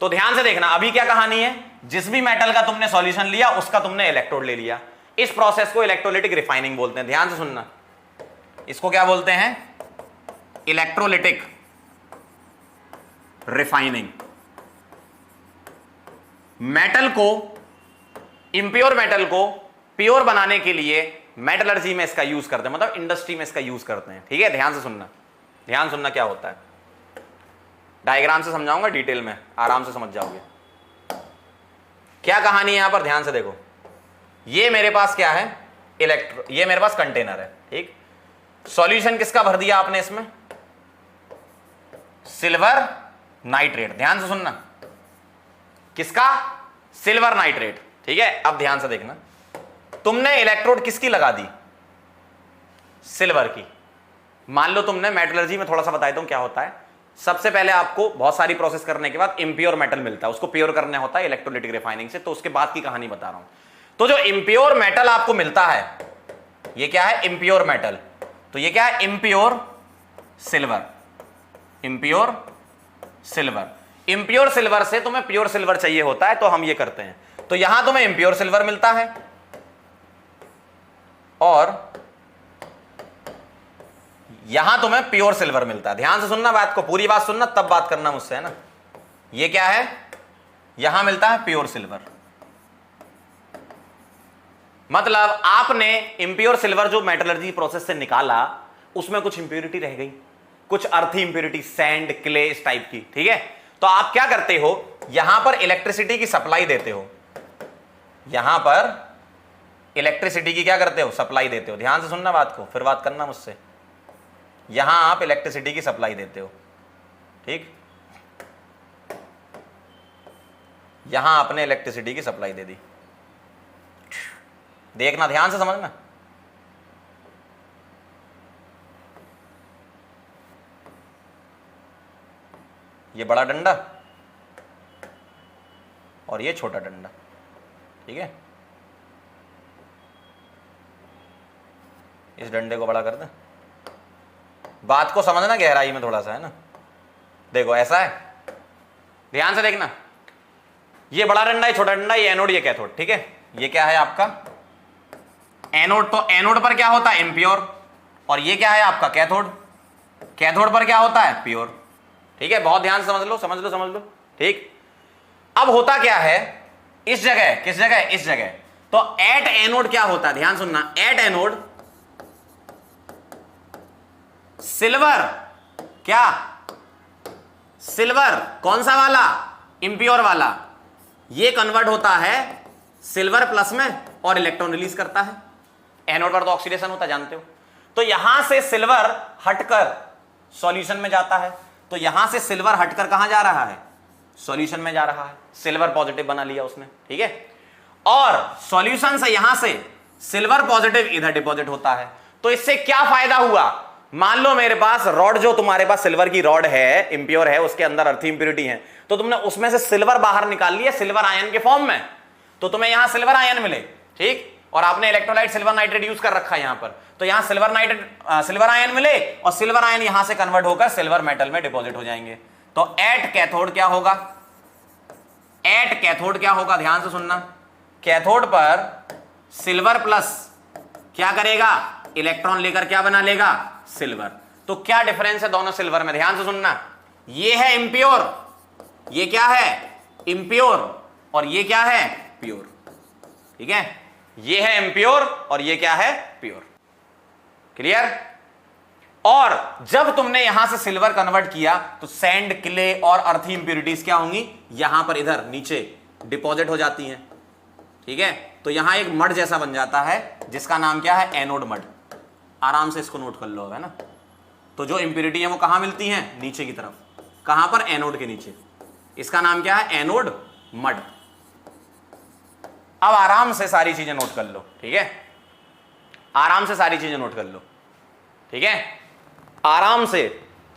तो ध्यान से देखना, अभी क्या कहानी है, जिस भी मेटल का तुमने सॉल्यूशन लिया उसका तुमने इलेक्ट्रोड ले लिया। इस प्रोसेस को इलेक्ट्रोलिटिक रिफाइनिंग बोलते हैं। ध्यान से सुनना, इसको क्या बोलते हैं, इलेक्ट्रोलिटिक रिफाइनिंग। मेटल को, इंप्योर मेटल को प्योर बनाने के लिए मेटलर्जी में इसका यूज करते हैं, मतलब इंडस्ट्री में इसका यूज करते हैं, ठीक है। ध्यान से सुनना, ध्यान सुनना क्या होता है, डायग्राम से समझाऊंगा डिटेल में, आराम से समझ जाओगे क्या कहानी है यहां पर। ध्यान से देखो, ये मेरे पास क्या है, ये मेरे पास कंटेनर है, ठीक। सॉल्यूशन किसका भर दिया आपने इसमें, सिल्वर नाइट्रेट। ध्यान से सुनना, किसका, सिल्वर नाइट्रेट, ठीक है। अब ध्यान से देखना, तुमने इलेक्ट्रोड किसकी लगा दी, सिल्वर की। मान लो तुमने मेटलर्जी में थोड़ा सा बताया तो क्या होता है, सबसे पहले आपको बहुत सारी प्रोसेस करने के बाद इंप्योर मेटल मिलता है, उसको प्योर करना होता है इलेक्ट्रोलिटिक रिफाइनिंग से। तो उसके बाद की कहानी बता रहा हूं। तो जो इंप्योर मेटल आपको मिलता है, ये क्या है, इंप्योर मेटल। तो ये क्या है, impure silver, impure silver. Impure silver से तुम्हें प्योर सिल्वर चाहिए होता है, तो हम ये करते हैं। तो यहां तुम्हें इंप्योर सिल्वर मिलता है और यहां तुम्हें प्योर सिल्वर मिलता है। ध्यान से सुनना बात को, पूरी बात सुनना तब बात करना मुझसे, है ना। ये क्या है, यहां मिलता है प्योर सिल्वर, मतलब आपने इंप्योर सिल्वर जो मेटलर्जी प्रोसेस से निकाला उसमें कुछ इंप्योरिटी रह गई, कुछ अर्थी इंप्योरिटी, सैंड, क्ले, इस टाइप की, ठीक है। तो आप क्या करते हो, यहां पर इलेक्ट्रिसिटी की सप्लाई देते हो, यहां पर इलेक्ट्रिसिटी की क्या करते हो, सप्लाई देते हो। ध्यान से सुनना बात को, फिर बात करना मुझसे। यहां आप इलेक्ट्रिसिटी की सप्लाई देते हो, ठीक। यहां आपने इलेक्ट्रिसिटी की सप्लाई दे दी, देखना ध्यान से समझना। ये बड़ा डंडा और ये छोटा डंडा, ठीक है। इस डंडे को बड़ा कर दे, बात को समझना गहराई में थोड़ा सा, है ना। देखो ऐसा है, ध्यान से देखना, ये बड़ा डंडा, ये छोटा डंडा, ये एनोड, ये कैथोड, ठीक है। ये क्या है आपका एनोड, तो एनोड पर क्या होता है, इंप्योर। और ये क्या है आपका कैथोड, कैथोड पर क्या होता है, प्योर, ठीक है। बहुत ध्यान से समझ लो, समझ लो, समझ लो, ठीक। अब होता क्या है, इस जगह, किस जगह, इस जगह तो एट एनोड क्या होता है, ध्यान सुनना, एट एनोड सिल्वर, क्या सिल्वर, कौन सा वाला, इंप्योर वाला, ये कन्वर्ट होता है सिल्वर प्लस में और इलेक्ट्रॉन रिलीज करता है। एनोड पर तो ऑक्सीडेशन होता है, जानते हो। तो यहां से सिल्वर हटकर सॉल्यूशन में जाता है, तो यहां से सिल्वर हटकर कहां जा रहा है, सॉल्यूशन में जा रहा है। सिल्वर पॉजिटिव बना लिया उसने, ठीक है। और सॉल्यूशन से यहां से सिल्वर पॉजिटिव इधर डिपॉजिट होता है। तो इससे क्या फायदा हुआ, मान लो मेरे पास रॉड, जो तुम्हारे पास सिल्वर की रॉड है, इंप्योर है, उसके अंदर अर्थी इंप्योरिटी है, तो तुमने उसमें से सिल्वर बाहर निकाल लिया सिल्वर आयन के फॉर्म में, तो तुम्हें यहां सिल्वर आयन मिले, ठीक। और आपने इलेक्ट्रोलाइट सिल्वर नाइट्रेट यूज कर रखा है यहां पर, तो यहां सिल्वर आयन मिले और सिल्वर आयन यहां से कन्वर्ट होकर सिल्वर मेटल में डिपॉजिट हो जाएंगे। तो एट कैथोड क्या होगा, एट कैथोड क्या होगा, ध्यान से सुनना, कैथोड पर सिल्वर प्लस क्या करेगा, इलेक्ट्रॉन लेकर क्या बना लेगा, सिल्वर। तो क्या डिफरेंस है दोनों सिल्वर में, ध्यान से सुनना, ये है इंप्योर, ये क्या है इंप्योर, और ये क्या है प्योर, ठीक है। ये है इंप्योर और ये क्या है प्योर, क्लियर। और जब तुमने यहां से सिल्वर कन्वर्ट किया तो सैंड, क्ले और अर्थी इंप्योरिटीज क्या होंगी, यहां पर इधर नीचे डिपॉजिट हो जाती हैं, ठीक है। तो यहां एक मड जैसा बन जाता है जिसका नाम क्या है, एनोड मड। आराम से इसको नोट कर लो, है ना। तो जो इंप्योरिटी है वो कहां मिलती हैं, नीचे की तरफ, कहां पर, एनोड के नीचे। इसका नाम क्या है, एनोड मड। अब आराम से सारी चीजें नोट कर लो, ठीक है, आराम से सारी चीजें नोट कर लो, ठीक है, आराम से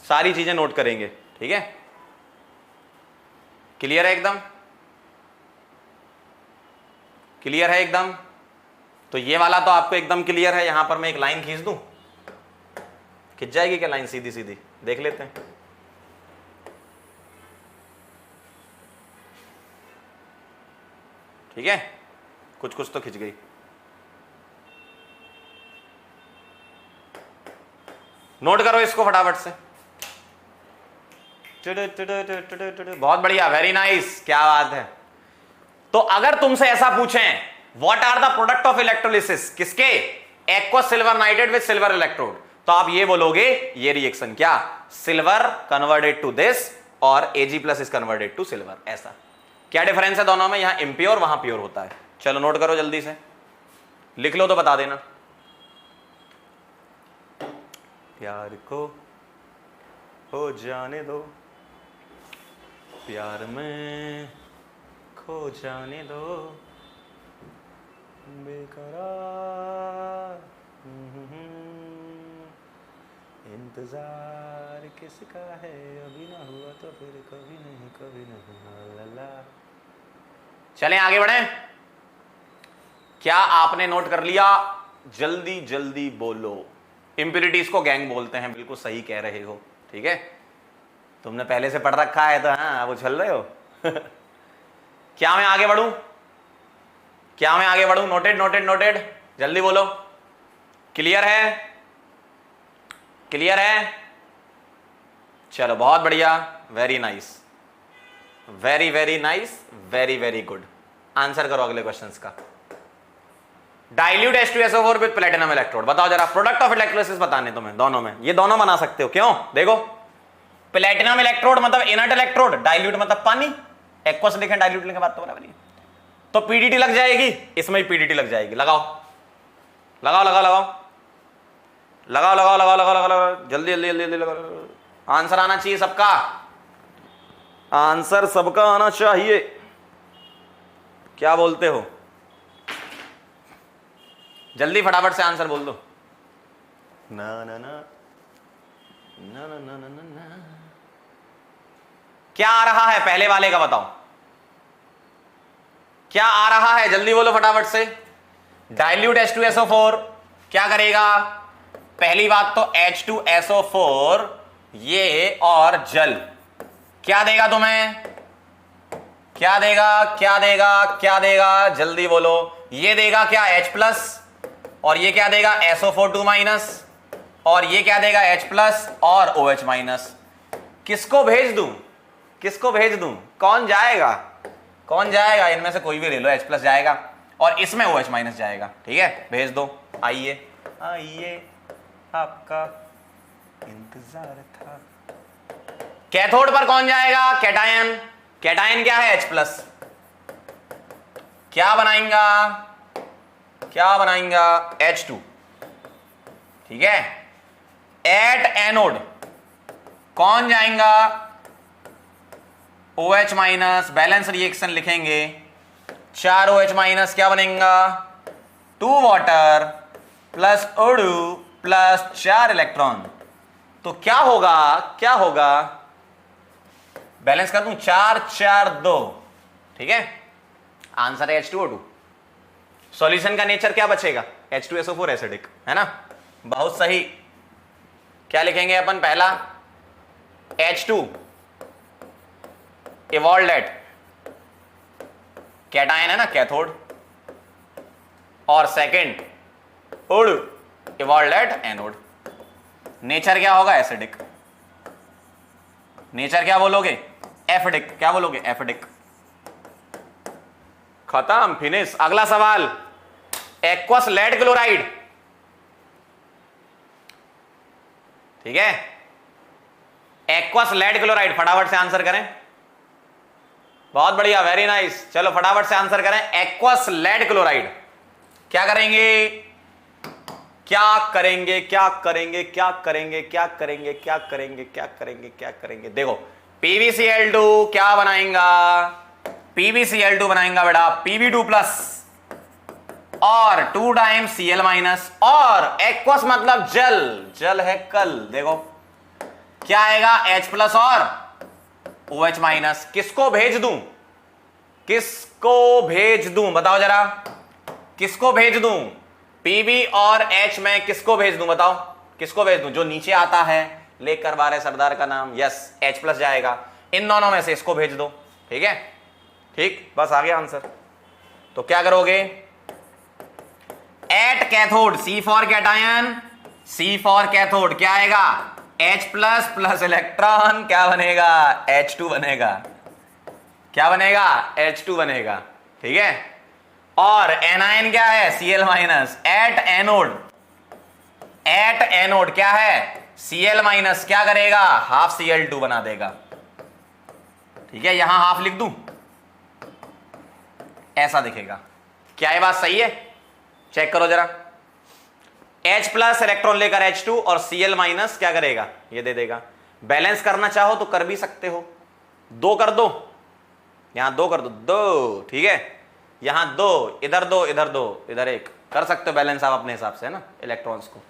सारी चीजें नोट करेंगे, ठीक है। क्लियर है एकदम, क्लियर है एकदम। तो ये वाला तो आपको एकदम क्लियर है। यहां पर मैं एक लाइन खींच दूं, खिंच जाएगी क्या लाइन, सीधी सीधी देख लेते हैं। ठीक है, कुछ कुछ तो खिंच गई। नोट करो इसको फटाफट से। बहुत बढ़िया, वेरी नाइस, क्या बात है। तो अगर तुमसे ऐसा पूछें, what are the product of electrolysis, किसके, aqueous silver nitrate with silver electrode, तो आप ये बोलोगे ये रिएक्शन, क्या, सिल्वर कन्वर्टेड टू दिस और Ag plus is converted to silver. ऐसा क्या डिफरेंस है दोनों में, यहां इंप्योर वहां प्योर होता है। चलो नोट करो जल्दी से, लिख लो तो बता देना। प्यार को हो जाने दो, प्यार में खो जाने दो, बेकरार इंतजार किसका है, अभी ना हुआ तो फिर कभी नहीं, कभी नहीं, ला ला। चलें आगे बढ़े। क्या आपने नोट कर लिया, जल्दी जल्दी बोलो। इंप्योरिटीज को गैंग बोलते हैं, बिल्कुल सही कह रहे हो, ठीक है, तुमने पहले से पढ़ रखा है तो हाँ अब उछल रहे हो। क्या मैं आगे बढ़ूं, क्या मैं आगे बढ़ूं, नोटेड नोटेड नोटेड, जल्दी बोलो। क्लियर है, क्लियर है, चलो बहुत बढ़िया, very nice, very very nice, very very good. Answer करो अगले क्वेश्चंस का। Dilute H2SO4 with platinum electrode, बताओ जरा, प्रोडक्ट ऑफ इलेक्ट्रोलिसिस बताने तुम्हें दोनों में, ये दोनों बना सकते हो, क्यों, देखो प्लेटिनम इलेक्ट्रोड मतलब इनर्ट इलेक्ट्रोड, डाइल्यूट मतलब पानी, एक्वस लिखें डाइल्यूट लिखें, बात तो बराबर है। तो पीडीटी लग जाएगी, इसमें भी पीडीटी लग जाएगी, लगाओ लगाओ लगाओ लगाओ लगाओ लगाओ लगाओ लगाओ लगाओ, जल्दी जल्दी जल्दी जल्दी लगाओ। आंसर आना चाहिए सबका, आंसर सबका आना चाहिए, क्या बोलते हो, जल्दी फटाफट से आंसर बोल दो। ना ना ना ना ना ना ना ना, क्या आ रहा है पहले वाले का बताओ, क्या आ रहा है, जल्दी बोलो फटाफट से। डाइल्यूट H2SO4 क्या करेगा, पहली बात तो H2SO4 ये और जल क्या देगा तुम्हें, क्या देगा, क्या देगा, क्या देगा, जल्दी बोलो। ये देगा क्या, H प्लस, और ये क्या देगा, SO4 माइनस, और ये क्या देगा, H प्लस और OH माइनस। किसको भेज दूं, किसको भेज दूं, कौन जाएगा, कौन जाएगा, इनमें से कोई भी ले लो, H प्लस जाएगा। और इसमें OH माइनस जाएगा। ठीक है, भेज दो। आइए आइए, आपका इंतजार था। कैथोड पर कौन जाएगा? कैटायन। कैटायन क्या है? H plus. क्या बनाएगा? क्या बनाएगा? H2। ठीक है। एट एनोड कौन जाएगा? OH minus. बैलेंस रिएक्शन लिखेंगे, 4 OH माइनस क्या बनेगा? 2 water plus OH plus 4 electron. तो क्या होगा? क्या होगा? बैलेंस कर दूं, 4 4 2। ठीक है, आंसर है H2O2। सॉल्यूशन का नेचर क्या बचेगा? H2SO4 एसिडिक, है ना? बहुत सही। क्या लिखेंगे अपन? पहला H2 इवॉल्व्ड एट, कैटायन है ना, कैथोड। और second OH evolved at anode. Nature क्या होगा? एसिडिक। नेचर क्या बोलोगे? एफिडिक। क्या बोलोगे? एफिडिक। खत्म, फिनिश। अगला सवाल, एक्वस लेड क्लोराइड। ठीक है, एक्वस लेड क्लोराइड, फटाफट से आंसर करें। बहुत बढ़िया, वेरी नाइस। चलो फटाफट से आंसर करें। एक्वस लेड क्लोराइड क्या करेंगे? क्या करेंगे? क्या करेंगे? क्या करेंगे? क्या करेंगे? क्या करेंगे? क्या करेंगे? क्या करेंगे? देखो, PbCl2 क्या बनाएगा? PbCl2 बनाएगा बेटा Pb2 प्लस और 2 टाइम Cl माइनस। और एक्वस मतलब जल, जल है कल। देखो क्या आएगा? H प्लस और OH माइनस। किसको भेज दूं? किसको भेज दूं? बताओ जरा, किसको भेज दूं? Pb और H में किसको भेज दूं? बताओ किसको भेज दूं? जो नीचे आता है, लेकर बारे सरदार का नाम। यस, H प्लस जाएगा। इन दोनों में से इसको भेज दो। ठीक है, ठीक, बस आ गया आंसर। तो क्या करोगे? At cathode, C for cation, C for cathode, क्या आएगा? H प्लस प्लस इलेक्ट्रॉन, क्या बनेगा? H2 बनेगा। क्या बनेगा? H2 बनेगा। ठीक है, और एनायन क्या है? Cl minus. At anode, at anode क्या है? Cl माइनस, क्या करेगा? हाफ Cl2 बना देगा। ठीक है, यहां हाफ लिख दूं, ऐसा दिखेगा। क्या ये बात सही है? चेक करो जरा। H प्लस इलेक्ट्रॉन लेकर H2 और Cl माइनस क्या करेगा? ये दे देगा। बैलेंस करना चाहो तो कर भी सकते हो, 2 कर दो, यहां 2 कर दो, 2। ठीक है, यहां 2, इधर 2, इधर 2, इधर 1, कर सकते हो बैलेंस आप अपने हिसाब से, है ना, इलेक्ट्रॉन्स को।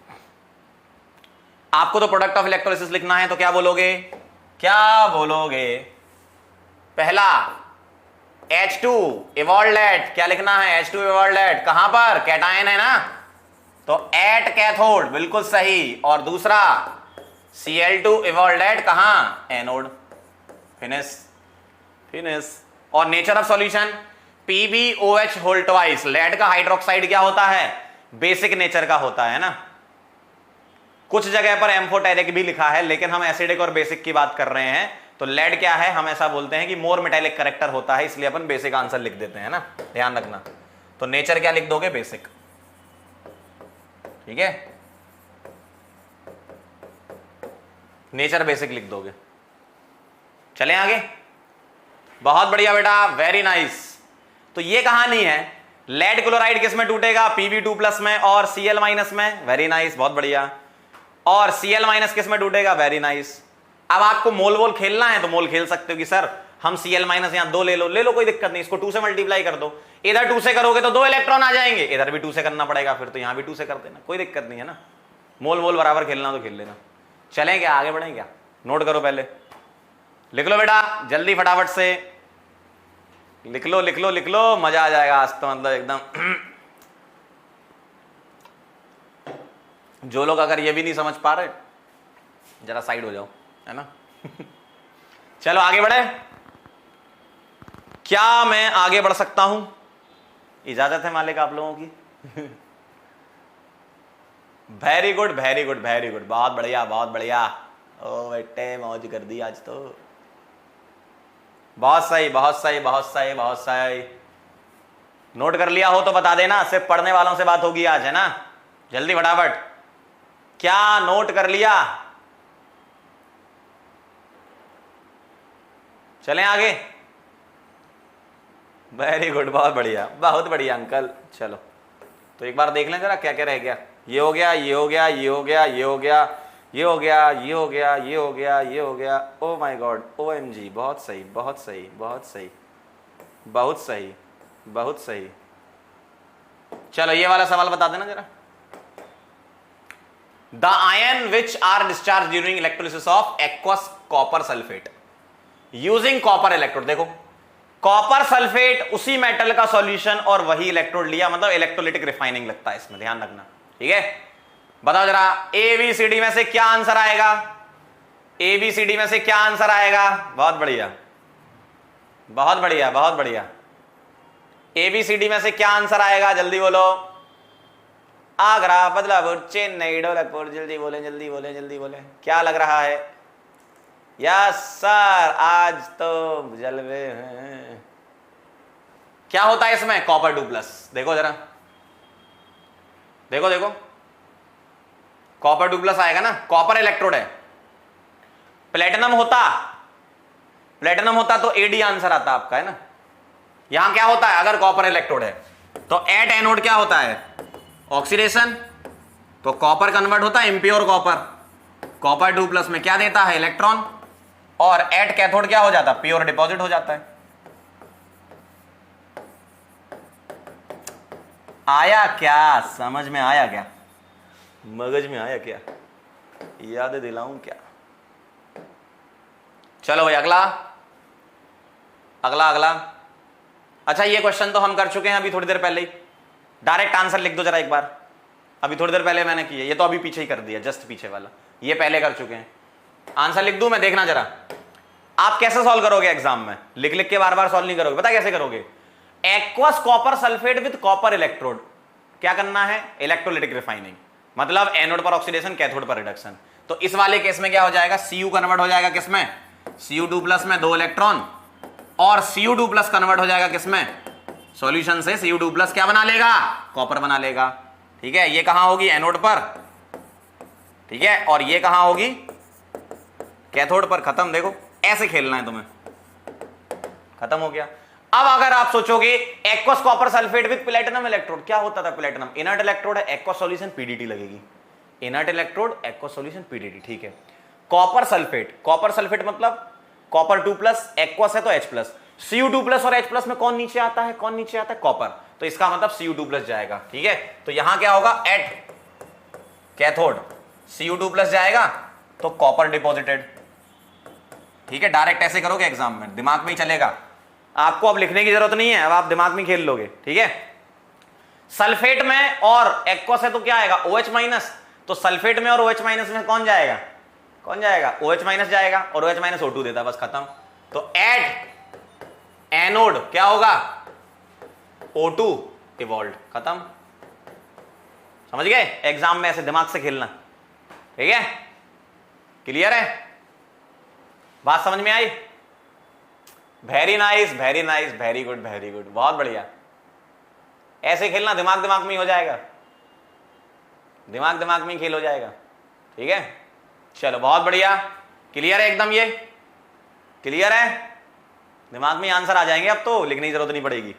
आपको तो प्रोडक्ट ऑफ इलेक्ट्रोलिसिस लिखना है, तो क्या बोलोगे? क्या बोलोगे? पहला H2 इवॉल्व्ड एट, क्या लिखना है? H2 इवॉल्व्ड एट, कहां पर? कैटायन है ना, तो एट कैथोड, बिल्कुल सही। और दूसरा Cl2 इवॉल्व्ड एट कहां? एनोड। Finish, finish. और nature of solution PbOH whole twice. Lead का हाइड्रोक्साइड क्या होता है? बेसिक नेचर का होता है ना। कुछ जगह पर एम्फोटेरिक भी लिखा है, लेकिन हम एसिडिक और बेसिक की बात कर रहे हैं। तो लेड क्या है? हम ऐसा बोलते हैं कि मोर मेटेलिक करेक्टर होता है, इसलिए अपन बेसिक आंसर लिख देते हैं ना, ध्यान रखना। तो नेचर क्या लिख दोगे? बेसिक। ठीक है, नेचर बेसिक लिख दोगे। चलें आगे। बहुत बढ़िया बेटा, वेरी नाइस। तो ये कहानी है। लेड क्लोराइड किस में टूटेगा? Pb2 प्लस में और Cl माइनस में। वेरी नाइस, बहुत बढ़िया। और Cl माइनस किस में टूटेगा? Very nice. अब आपको मोल वोल खेलना है तो मोल खेल सकते हो कि सर हम Cl माइनस यहां 2 ले लो, ले लो, कोई दिक्कत नहीं। इसको 2 से मल्टीप्लाई कर दो। इधर 2 से करोगे तो 2 इलेक्ट्रॉन आ जाएंगे, इधर भी 2 से करना पड़ेगा, फिर तो यहां भी 2 से कर देना, कोई दिक्कत नहीं है ना। मोल वोल बराबर खेलना तो खेल लेना। चलें क्या? आगे बढ़ें क्या? नोट करो, पहले लिख लो बेटा, जल्दी फटाफट से लिख लो, लिख लो, लिख लो, मजा आ जाएगा आज तो, मतलब एकदम। जो लोग अगर ये भी नहीं समझ पा रहे, जरा साइड हो जाओ, है ना। चलो आगे बढ़े। क्या मैं आगे बढ़ सकता हूं? इजाजत है मालिक आप लोगों की? Very good, very good, very good, बहुत बढ़िया, बहुत बढ़िया। ओ बेटे मौज कर दी आज तो। बहुत सही, बहुत सही, बहुत सही, बहुत सही। नोट कर लिया हो तो बता देना, सिर्फ पढ़ने वालों से बात होगी आज, है ना? जल्दी फटाफट, क्या नोट कर लिया? चलें आगे। वेरी गुड, बहुत बढ़िया, बहुत बढ़िया अंकल। चलो तो एक बार देख लें जरा क्या क्या रह गया। ये हो गया, ये हो गया, ये हो गया, ये हो गया, ये हो गया, ये हो गया, ये हो गया, ये हो गया। ओ माय गॉड, OMG, बहुत सही, बहुत सही, बहुत सही, बहुत सही, बहुत सही। चलो ये वाला सवाल बता देना जरा। The ion which are discharge during electrolysis of aqueous copper sulphate using copper electrode. देखो कॉपर सल्फेट उसी मेटल का सॉल्यूशन और वही इलेक्ट्रोड लिया, मतलब इलेक्ट्रोलिटिक रिफाइनिंग लगता है इसमें, ध्यान रखना, ठीक है? बताओ जरा ABCD में से क्या आंसर आएगा? ABCD में से क्या आंसर आएगा? बहुत बढ़िया, बहुत बढ़िया, बहुत बढ़िया। ABCD में से क्या आंसर आएगा? जल्दी बोलो। आगरा, बदलापुर, चेन्नई, ढोलकपुर। जल्दी बोले, जल्दी बोले, जल्दी बोले। क्या लग रहा है? यस सर, आज तो जलवे हैं। क्या होता है इसमें? कॉपर 2+। देखो जरा, देखो देखो, कॉपर 2+ आएगा ना, कॉपर इलेक्ट्रोड है। प्लेटिनम होता, प्लेटिनम होता तो AD आंसर आता आपका, है ना? यहां क्या होता है अगर कॉपर इलेक्ट्रोड है तो एट एनोड क्या होता है? ऑक्सीडेशन। तो कॉपर कन्वर्ट होता है इम्प्योर कॉपर, कॉपर 2+ में क्या देता है? इलेक्ट्रॉन। और एट कैथोड क्या हो जाता है? प्योर डिपॉजिट हो जाता है। आया क्या? समझ में आया क्या? मगज में आया क्या? याद दिलाऊं क्या? चलो भाई अगला, अगला, अगला। अच्छा ये क्वेश्चन तो हम कर चुके हैं अभी थोड़ी देर पहले ही। डायरेक्ट आंसर लिख दो जरा एक बार। अभी थोड़ी देर पहले मैंने किया, ये तो अभी पीछे ही कर दिया, जस्ट पीछे वाला, ये पहले कर चुके हैं। आंसर लिख दूं मैं? देखना जरा आप कैसे सॉल्व करोगे एग्जाम में। लिख लिख के बार बार सॉल्व नहीं करोगे, पता कैसे करोगे? Aqueous copper sulphate with copper electrode. क्या करना है? इलेक्ट्रोलिटिक रिफाइनिंग, मतलब एनोड पर ऑक्सीडेशन, कैथोड पर रिडक्शन। तो इस वाले केस में क्या हो जाएगा? Cu कन्वर्ट हो जाएगा किसमें? Cu2+ में 2 इलेक्ट्रॉन, और Cu2+ कन्वर्ट हो जाएगा किसमें? सॉल्यूशन से Cu2+ क्या बना लेगा? कॉपर बना लेगा, ठीक है? ये कहां होगी? एनोड पर, ठीक है? और ये कहां होगी? कैथोड पर। खत्म। देखो ऐसे खेलना है तुम्हें, खत्म हो गया। अब अगर आप सोचोगे aqueous copper sulphate with platinum electrode, क्या होता था? प्लेटिनम इनर्ट इलेक्ट्रोड है, एक्वस सॉल्यूशन PDT लगेगी। Inert electrode, aqueous solution PDT, ठीक है? कॉपर सल्फेट, कॉपर सल्फेट मतलब कॉपर 2+, एक्वस है तो H+। Cu2+ और H+ में कौन नीचे आता है? कौन नीचे आता है? कॉपर। तो इसका मतलब Cu2+ जाएगा, ठीक है? तो यहां क्या होगा? एट कैथोड Cu2+ जाएगा तो कॉपर डिपॉजिटेड, ठीक है? डायरेक्ट ऐसे करोगे एग्जाम में, दिमाग में ही चलेगा, आपको अब लिखने की जरूरत नहीं है, अब आप दिमाग में खेल लोगे, ठीक है? सल्फेट में और एक्वस है तो क्या आएगा? OH-। तो सल्फेट में और OH- में कौन जाएगा? कौन जाएगा? OH- जाएगा, और OH- O2 देता है, बस खत्म। तो एट एनोड क्या होगा? O2 इवॉल्व, खत्म। समझ गए? एग्जाम में ऐसे दिमाग से खेलना, ठीक है? क्लियर है? बात समझ में आई? Very nice, very nice, very good, very good, बहुत बढ़िया। ऐसे खेलना, दिमाग दिमाग में ही हो जाएगा, दिमाग दिमाग में ही खेल हो जाएगा, ठीक है? चलो बहुत बढ़िया, क्लियर है एकदम? ये क्लियर है? दिमाग में आंसर आ जाएंगे, अब तो लिखने की जरूरत नहीं पड़ेगी।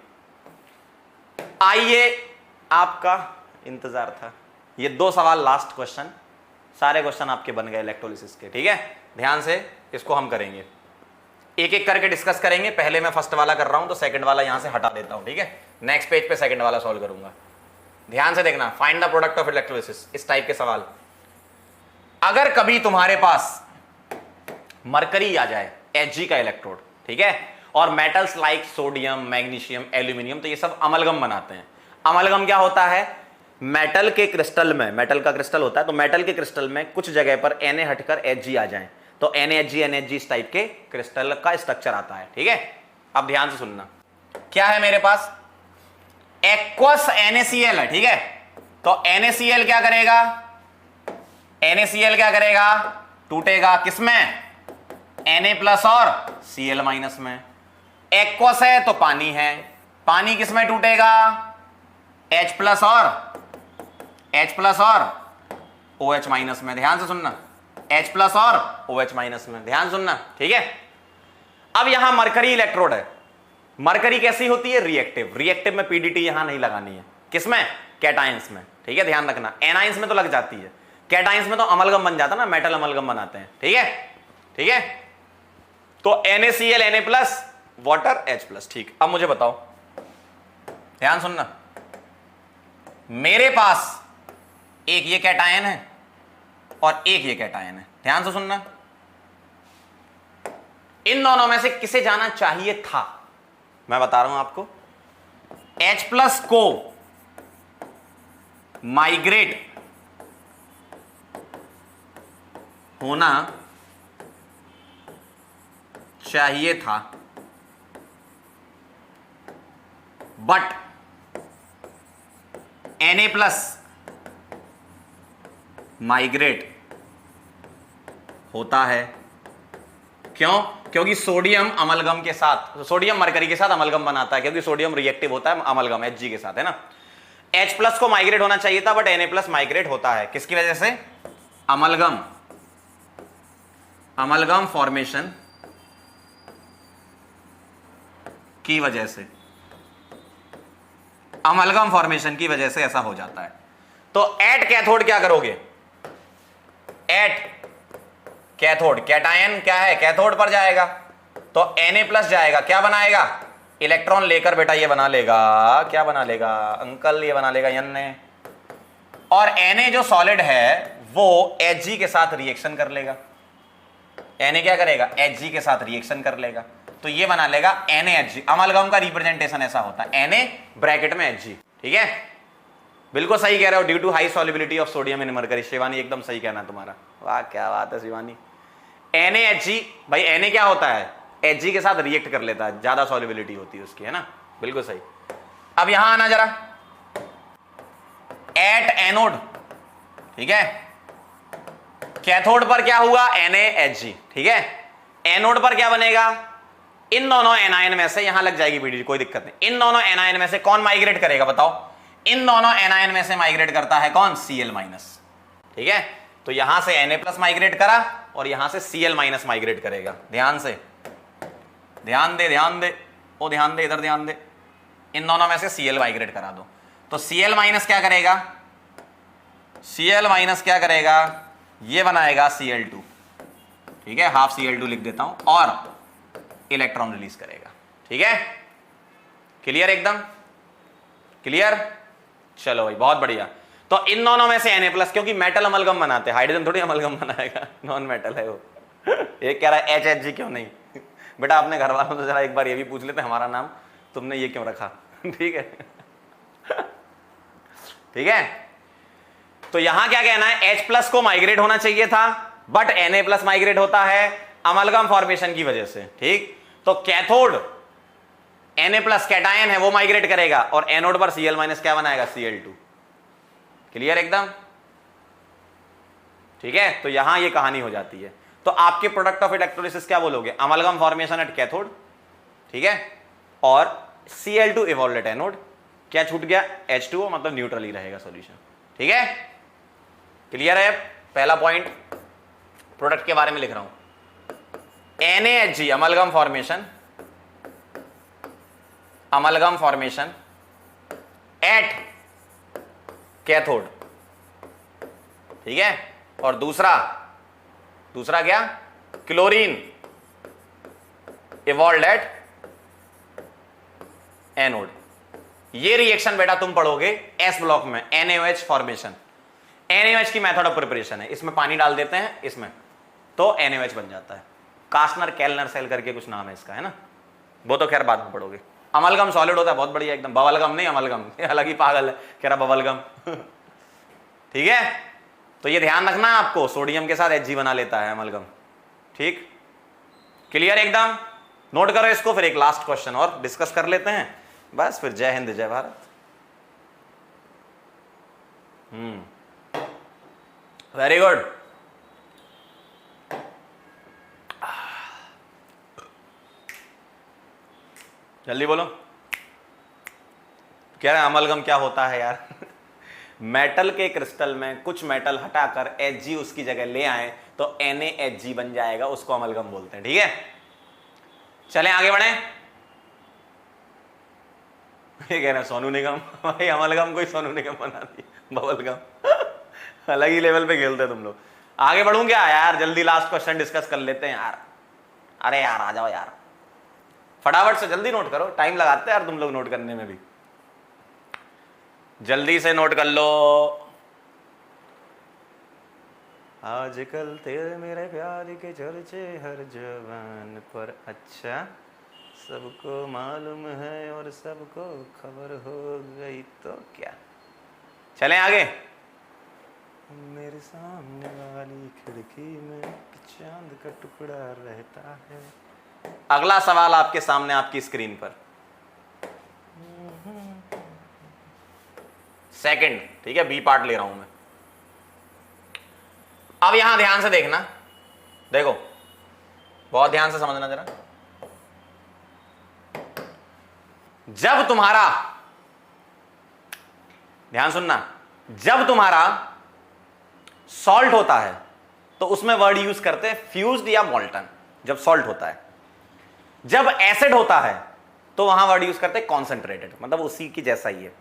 आइए, आपका इंतजार था। ये 2 सवाल लास्ट क्वेश्चन, सारे क्वेश्चन आपके बन गए इलेक्ट्रोलिसिस के, ठीक है? ध्यान से इसको हम करेंगे, एक एक करके डिस्कस करेंगे। पहले मैं फर्स्ट वाला कर रहा हूं तो सेकंड वाला यहां से हटा देता हूं, ठीक है? नेक्स्ट पेज पे सेकंड वाला सॉल्व करूंगा। ध्यान से देखना, find the product of electrolysis, इस टाइप के सवाल। अगर कभी तुम्हारे पास मरकरी आ जाए, Hg का इलेक्ट्रोड, ठीक है, और metals like sodium, magnesium, aluminium, तो ये सब अमलगम बनाते हैं। अमलगम क्या होता है? मेटल के क्रिस्टल में, मेटल का क्रिस्टल होता है, तो मेटल के क्रिस्टल में कुछ जगह पर Na हटकर Hg आ जाए तो NaHg इस टाइप के क्रिस्टल का स्ट्रक्चर आता है, ठीक है? अब ध्यान से सुनना, क्या है मेरे पास? एक्वस NaCl है, ठीक है? तो NaCl क्या करेगा? NaCl क्या करेगा? टूटेगा किसमें? Na+ और Cl- में। एक्वस है तो पानी है, पानी किस में टूटेगा? H प्लस और OH माइनस में। ध्यान से सुनना, H प्लस और OH माइनस में, ध्यान सुनना, ठीक है। अब यहां मरकरी इलेक्ट्रोड है। मरकरी कैसी होती है? रिएक्टिव। रिएक्टिव में पीडीटी यहां नहीं लगानी है। किसमें? कैटायंस में, ठीक है, ध्यान रखना। एनाइंस में तो लग जाती है, कैटायंस में तो अमलगम बन जाता ना, मेटल अमलगम बनाते हैं, ठीक है, ठीक है। तो NaCl Na+ वाटर H+, ठीक। अब मुझे बताओ, ध्यान सुनना, मेरे पास एक ये कैटायन है और एक ये कैटायन है, ध्यान से सुनना। इन दोनों में से किसे जाना चाहिए था? मैं बता रहा हूं आपको। H+ को माइग्रेट होना चाहिए था, बट Na+ माइग्रेट होता है। क्यों? क्योंकि सोडियम अमलगम के साथ, सोडियम मरकरी के साथ अमलगम बनाता है, क्योंकि सोडियम रिएक्टिव होता है अमलगम Hg के साथ, है ना। H+ को माइग्रेट होना चाहिए था, बट Na+ माइग्रेट होता है। किसकी वजह से? अमलगम फॉर्मेशन की वजह से, अमलगम फॉर्मेशन की वजह से ऐसा हो जाता है। तो एट कैथोड क्या करोगे? एट कैथोड, कैटायन क्या है? कैथोड पर जाएगा, तो Na+ जाएगा, क्या बनाएगा? इलेक्ट्रॉन लेकर बेटा ये बना लेगा, क्या बना लेगा अंकल? ये बना लेगा Na, और Na जो सॉलिड है वो Hg के साथ रिएक्शन कर लेगा। Na क्या करेगा? Hg के साथ रिएक्शन कर लेगा, तो ये बना लेगा NaHg। अमलगम का रिप्रेजेंटेशन ऐसा होता है, Na ब्रैकेट में Hg, ठीक है। बिल्कुल सही कह रहे हो, due to high solubility of sodium in mercury. Shivani एकदम सही कहना तुम्हारा, वाह क्या बात है शिवानी। NaHg, भाई Na क्या होता है? Hg के साथ रिएक्ट कर लेता है, ज्यादा सॉल्युबिलिटी होती है उसकी, है ना, बिल्कुल सही। अब यहां आना जरा, एट एनोड, ठीक है, कैथोड पर क्या हुआ? NaHg, ठीक है। एनोड पर क्या बनेगा? इन दोनों एनायन में से, यहां लग जाएगी पीडीटी, कोई दिक्कत नहीं। इन दोनों एनायन में से कौन माइग्रेट करेगा बताओ? इन दोनों एनायन में से माइग्रेट करता है कौन? Cl-, ठीक है। तो यहां से Na+ माइग्रेट करा और यहां से Cl- माइग्रेट करेगा। ध्यान से, ध्यान दे, ध्यान दे, ओ ध्यान दे, इधर ध्यान दे। इन दोनों में से Cl माइग्रेट करा दो, तो Cl- क्या करेगा? Cl- क्या करेगा? ये बनाएगा Cl2, ठीक है, हाफ Cl2 लिख देता हूं, और इलेक्ट्रॉन रिलीज करेगा, ठीक है। क्लियर? एकदम क्लियर? चलो भाई, बहुत बढ़िया। तो इन दोनों में से Na+, क्योंकि मेटल अमलगम बनाते हैं, हाइड्रोजन थोड़ी अमलगम बनाएगा, नॉन मेटल है वो। एक कह रहा है HHG क्यों नहीं? बेटा अपने घर वालों से जरा एक बार ये भी पूछ लेते, हमारा नाम तुमने ये क्यों रखा? ठीक है, ठीक है। तो यहां क्या कहना है? H+ को माइग्रेट होना चाहिए था, बट Na+ माइग्रेट होता है अमलगम फॉर्मेशन की वजह से, ठीक। तो कैथोड Na+ कैटायन है, वो माइग्रेट करेगा, और एनोड पर Cl- क्या बनाएगा? Cl2। क्लियर एकदम? ठीक है। तो यहां ये कहानी हो जाती है। तो आपके प्रोडक्ट ऑफ इलेक्ट्रोलिसिस क्या बोलोगे? अमलगम फॉर्मेशन एट कैथोड, ठीक है, और Cl2 इवॉल्व एट एनोड। क्या छूट गया? H2O, मतलब न्यूट्रल ही रहेगा सॉल्यूशन, ठीक है। क्लियर है? पहला पॉइंट प्रोडक्ट के बारे में लिख रहा हूं। NaHg amalgam formation at cathode, ठीक है। और दूसरा क्या? Chlorine evolve at anode. ये रिएक्शन बेटा तुम पढ़ोगे एस ब्लॉक में, NaOH फॉर्मेशन। NaOH की मेथड ऑफ प्रिपरेशन है, इसमें पानी डाल देते हैं, इसमें तो NaOH बन जाता है। कास्टनर केल्नर सेल करके कुछ नाम है इसका, है ना, वो तो खैर बाद में पढ़ोगे। अमलगम सॉलिड होता है, बहुत बढ़िया एकदम। बबलगम नहीं, अमलगम, ये अलग ही पागल है, कह रहा बबलगम। ठीक है, तो ये ध्यान रखना है आपको, सोडियम के साथ Hg बना लेता है अमलगम, ठीक। क्लियर एकदम? नोट करो इसको, फिर एक लास्ट क्वेश्चन और डिस्कस कर लेते हैं, बस फिर जय हिंद जय भारत। Very good. जल्दी बोलो। कह रहे हैं अमलगम क्या होता है यार? मेटल के क्रिस्टल में कुछ मेटल हटाकर Hg उसकी जगह ले आए तो NaHg बन जाएगा, उसको अमलगम बोलते हैं। ठीक है, चलें आगे बढ़े। ये कह रहे हैं सोनू निगम। भाई अमलगम कोई सोनू निगम बना दी, बबलगम। अलग ही लेवल पे खेलते तुम लोग। आगे बढ़ूं क्या यार? जल्दी लास्ट क्वेश्चन डिस्कस कर लेते हैं यार। अरे यार आ जाओ यार, फटाफट से जल्दी नोट करो, टाइम लगाते हैं यार तुम लोग नोट करने में भी। जल्दी से नोट कर लो। आजकल तेरे मेरे प्यार के चर्चे हर जवान पर, अच्छा सबको मालूम है और सबको खबर हो गई तो क्या। चलें आगे। मेरे सामने वाली खिड़की में चांद का टुकड़ा रहता है। अगला सवाल आपके सामने आपकी स्क्रीन पर, सेकंड, ठीक है, बी पार्ट ले रहा हूं मैं। अब यहां ध्यान से देखना, देखो बहुत ध्यान से समझना जरा। जब तुम्हारा, ध्यान सुनना, जब तुम्हारा सॉल्ट होता है तो उसमें वर्ड यूज करते हैं फ्यूज्ड या मॉल्टन, जब सॉल्ट होता है। जब एसिड होता है तो वहां वर्ड यूज करते हैं कॉन्सेंट्रेटेड, मतलब उसी की जैसा ही है।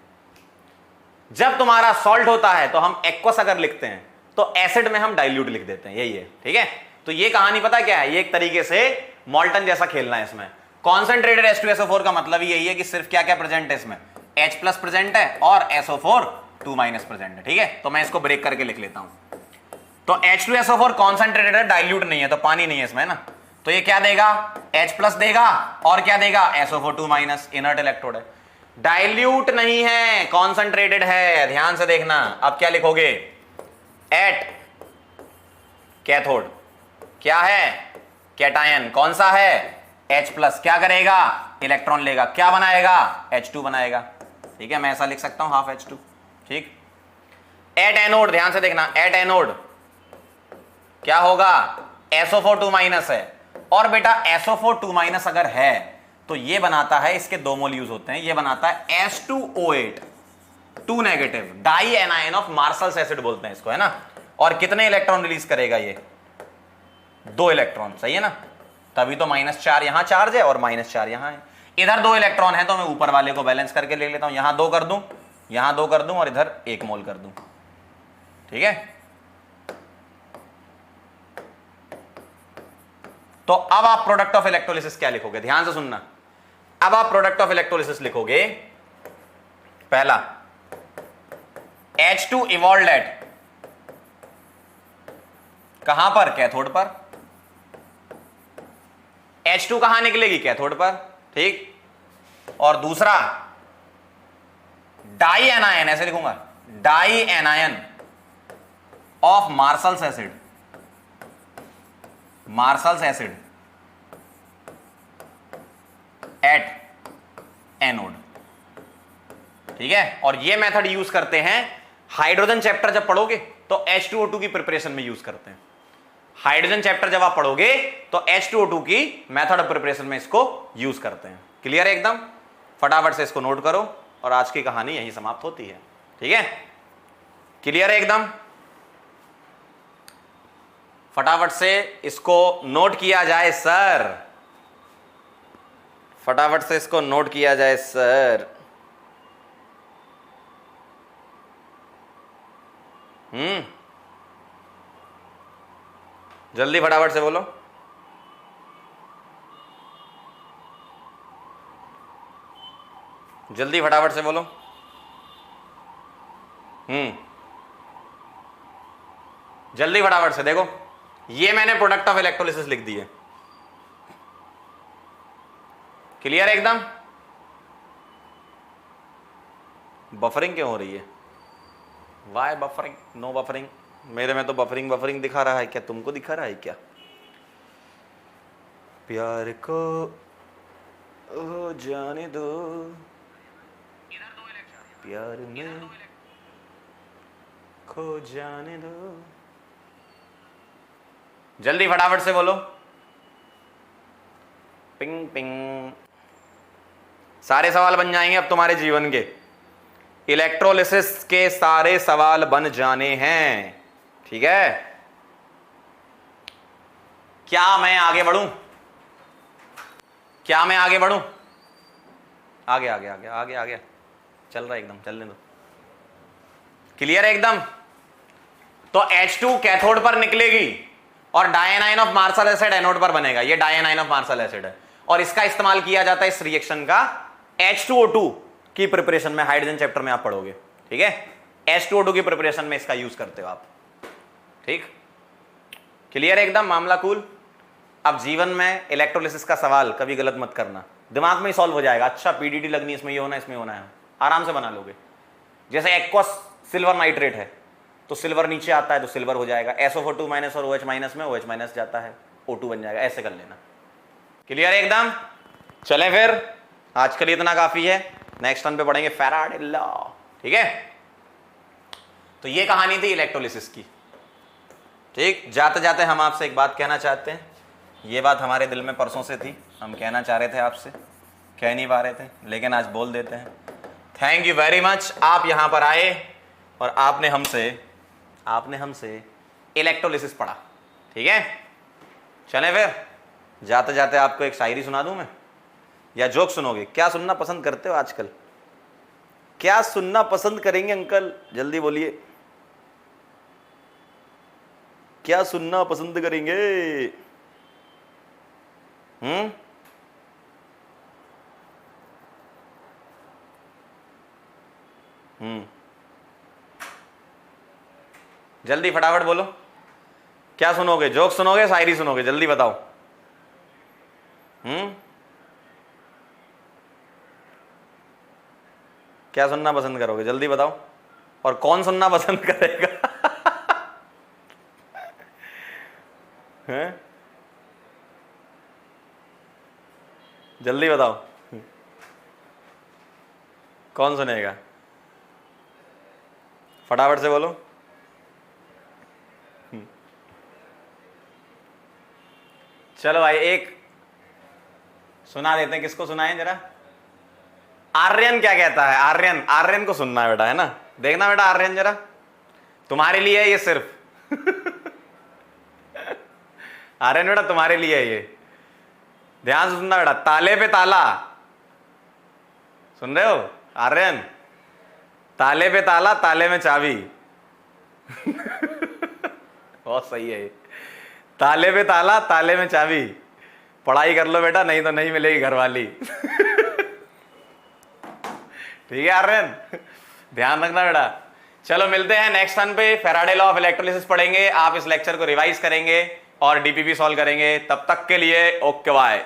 जब तुम्हारा सॉल्ट होता है तो हम एक्वस अगर लिखते हैं तो एसिड में हम डाइल्यूट लिख देते हैं, यही है। ठीक है, तो ये कहानी पता क्या है, ये एक तरीके से मॉल्टन जैसा खेलना है इसमें। कॉन्सेंट्रेटेड H2SO4 का मतलब ही यही है कि सिर्फ क्या क्या प्रेजेंट है इसमें, H प्लस प्रेजेंट है और SO4 2 माइनस प्रेजेंट है। ठीक है, तो मैं इसको ब्रेक करके लिख लेता हूं। तो H2SO4 कॉन्सेंट्रेटेड है, डाइल्यूट नहीं है, तो पानी नहीं है इसमें ना, तो ये क्या देगा, H प्लस देगा और क्या देगा, SO4 2 माइनस, इनर्ट इलेक्ट्रोड है। डाइल्यूट नहीं है, कॉन्सेंट्रेटेड है, ध्यान से देखना। अब क्या लिखोगे, एट कैथोड क्या है, कैटायन, कौन सा है, H प्लस, क्या करेगा, इलेक्ट्रॉन लेगा, क्या बनाएगा, H2 बनाएगा। ठीक है, मैं ऐसा लिख सकता हूं हाफ H2। ठीक, एट एनोड, ध्यान से देखना, एट एनोड क्या होगा, SO4 2 माइनस है, और बेटा SO4 2 माइनस अगर है तो ये बनाता है, इसके दो मोल यूज होते हैं, ये बनाता है H2O8 2 negative, di anion of Marshall's acid बोलते हैं इसको, है ना। और कितने इलेक्ट्रॉन रिलीज करेगा ये, 2 इलेक्ट्रॉन, सही है ना, तभी तो -4 यहां चार्ज है और -4 यहां है। इधर 2 इलेक्ट्रॉन है तो मैं ऊपर वाले को बैलेंस करके ले लेता हूं, यहां 2 कर दूं, यहां 2 कर दूं और इधर 1 मोल कर दूं। ठीक है, तो अब आप प्रोडक्ट ऑफ इलेक्ट्रोलिसिस क्या लिखोगे, ध्यान से सुनना। अब आप प्रोडक्ट ऑफ इलेक्ट्रोलिसिस लिखोगे, पहला H2 इवॉल्व्ड एट, कहां पर, कैथोड पर। H2 कहां निकलेगी, कैथोड पर। ठीक, और दूसरा डाई एनायन, ऐसे लिखूंगा, di anion of Marshall's acid, Marshall's acid at anode. ठीक है, और ये मेथड यूज करते हैं हाइड्रोजन चैप्टर जब पढ़ोगे तो H2O2 की प्रिपरेशन में यूज करते हैं। हाइड्रोजन चैप्टर जब आप पढ़ोगे तो H2O2 की मेथड ऑफ प्रिपरेशन में इसको यूज करते हैं। क्लियर है एकदम, फटाफट से इसको नोट करो और आज की कहानी यहीं समाप्त होती है। ठीक है, क्लियर है एकदम, फटाफट से इसको नोट किया जाए सर, फटाफट से इसको नोट किया जाए सर। जल्दी फटाफट से बोलो। जल्दी फटाफट से बोलो। जल्दी फटाफट से देखो, ये मैंने प्रोडक्ट ऑफ इलेक्ट्रोलिसिस लिख दी है। क्लियर है एकदम, बफरिंग क्यों हो रही है, वाई बफरिंग, नो बफरिंग, मेरे में तो बफरिंग बफरिंग दिखा रहा है, क्या तुमको दिखा रहा है क्या। प्यार को हो जाने दो, प्यार में खो जाने दो। जल्दी फटाफट से बोलो, पिंग पिंग। सारे सवाल बन जाएंगे अब तुम्हारे जीवन के। इलेक्ट्रोलिसिस के सारे सवाल बन जाने हैं। ठीक है, क्या मैं आगे बढ़ूं? क्या मैं आगे बढ़ूं? आगे आगे आगे आगे आगे चल रहा है एकदम, चलने दो। क्लियर है एकदम? तो H2 कैथोड पर निकलेगी और डायनाइन ऑफ मार्शल एसिड एनोड पर बनेगा। ये डायनाइन ऑफ मार्शल एसिड है और इसका इस्तेमाल किया जाता है इस रिएक्शन का H2O2 की प्रिपरेशन में। हाइड्रोजन चैप्टर में आप पढ़ोगे। ठीक है, H2O2 की प्रिपरेशन में इसका यूज करते हो आप। ठीक, क्लियर है एकदम? मामला कूल। अब जीवन में इलेक्ट्रोलिसिस का सवाल कभी गलत मत करना, दिमाग में ही सॉल्व हो जाएगा। अच्छा पीडीटी लगनी, इसमें ये होना, इसमें होना है, आराम से बना लोगे। जैसे एक्वस सिल्वर नाइट्रेट है तो सिल्वर नीचे आता है तो सिल्वर हो जाएगा, SO4 माइनस और OH माइनस में OH माइनस जाता है, O2 बन जाएगा। ऐसे कर लेना। क्लियर है एकदम? चलें फिर, आज के लिए इतना काफी है। नेक्स्ट टर्न पे पढ़ेंगे फैराडे लॉ। ठीक है, तो ये कहानी थी इलेक्ट्रोलिसिस की। ठीक, जाते जाते हम आपसे एक बात कहना चाहते हैं। ये बात हमारे दिल में परसों से थी, हम कहना चाह रहे थे आपसे, कह नहीं पा रहे थे, लेकिन आज बोल देते हैं। थैंक यू वेरी मच, आप यहां पर आए और आपने हमसे इलेक्ट्रोलिसिस पढ़ा। ठीक है, चलें फिर, जाते जाते आपको एक शायरी सुना दूं मैं, या जोक सुनोगे? क्या सुनना पसंद करते हो आजकल? क्या सुनना पसंद करेंगे अंकल? जल्दी बोलिए, क्या सुनना पसंद करेंगे? जल्दी फटाफट बोलो, क्या सुनोगे? जोक सुनोगे, शायरी सुनोगे? जल्दी बताओ। क्या सुनना पसंद करोगे? जल्दी बताओ। और कौन सुनना पसंद करेगा? हैं? जल्दी बताओ, कौन सुनेगा? फटाफट से बोलो। चलो भाई, एक सुना देते हैं। किसको सुनाएं जरा? आर्यन क्या कहता है? आर्यन को सुनना है बेटा, है ना? देखना बेटा, आर्यन जरा तुम्हारे लिए है ये सिर्फ। आर्यन बेटा तुम्हारे लिए है ये, ध्यान से सुनना बेटा। ताले पे ताला, सुन रहे हो आर्यन? ताले पे ताला, ताले में चाबी। बहुत सही है ये। ताले पे ताला, ताले में चाबी। पढ़ाई कर लो बेटा, नहीं तो नहीं मिलेगी घरवाली। ठीक है आर्यन, ध्यान रखना बेटा। चलो मिलते हैं नेक्स्ट टर्न पे, फैराडे लॉ ऑफ इलेक्ट्रोलिसिस पढ़ेंगे। आप इस लेक्चर को रिवाइज करेंगे और डीपीपी सॉल्व करेंगे। तब तक के लिए ओके बाय।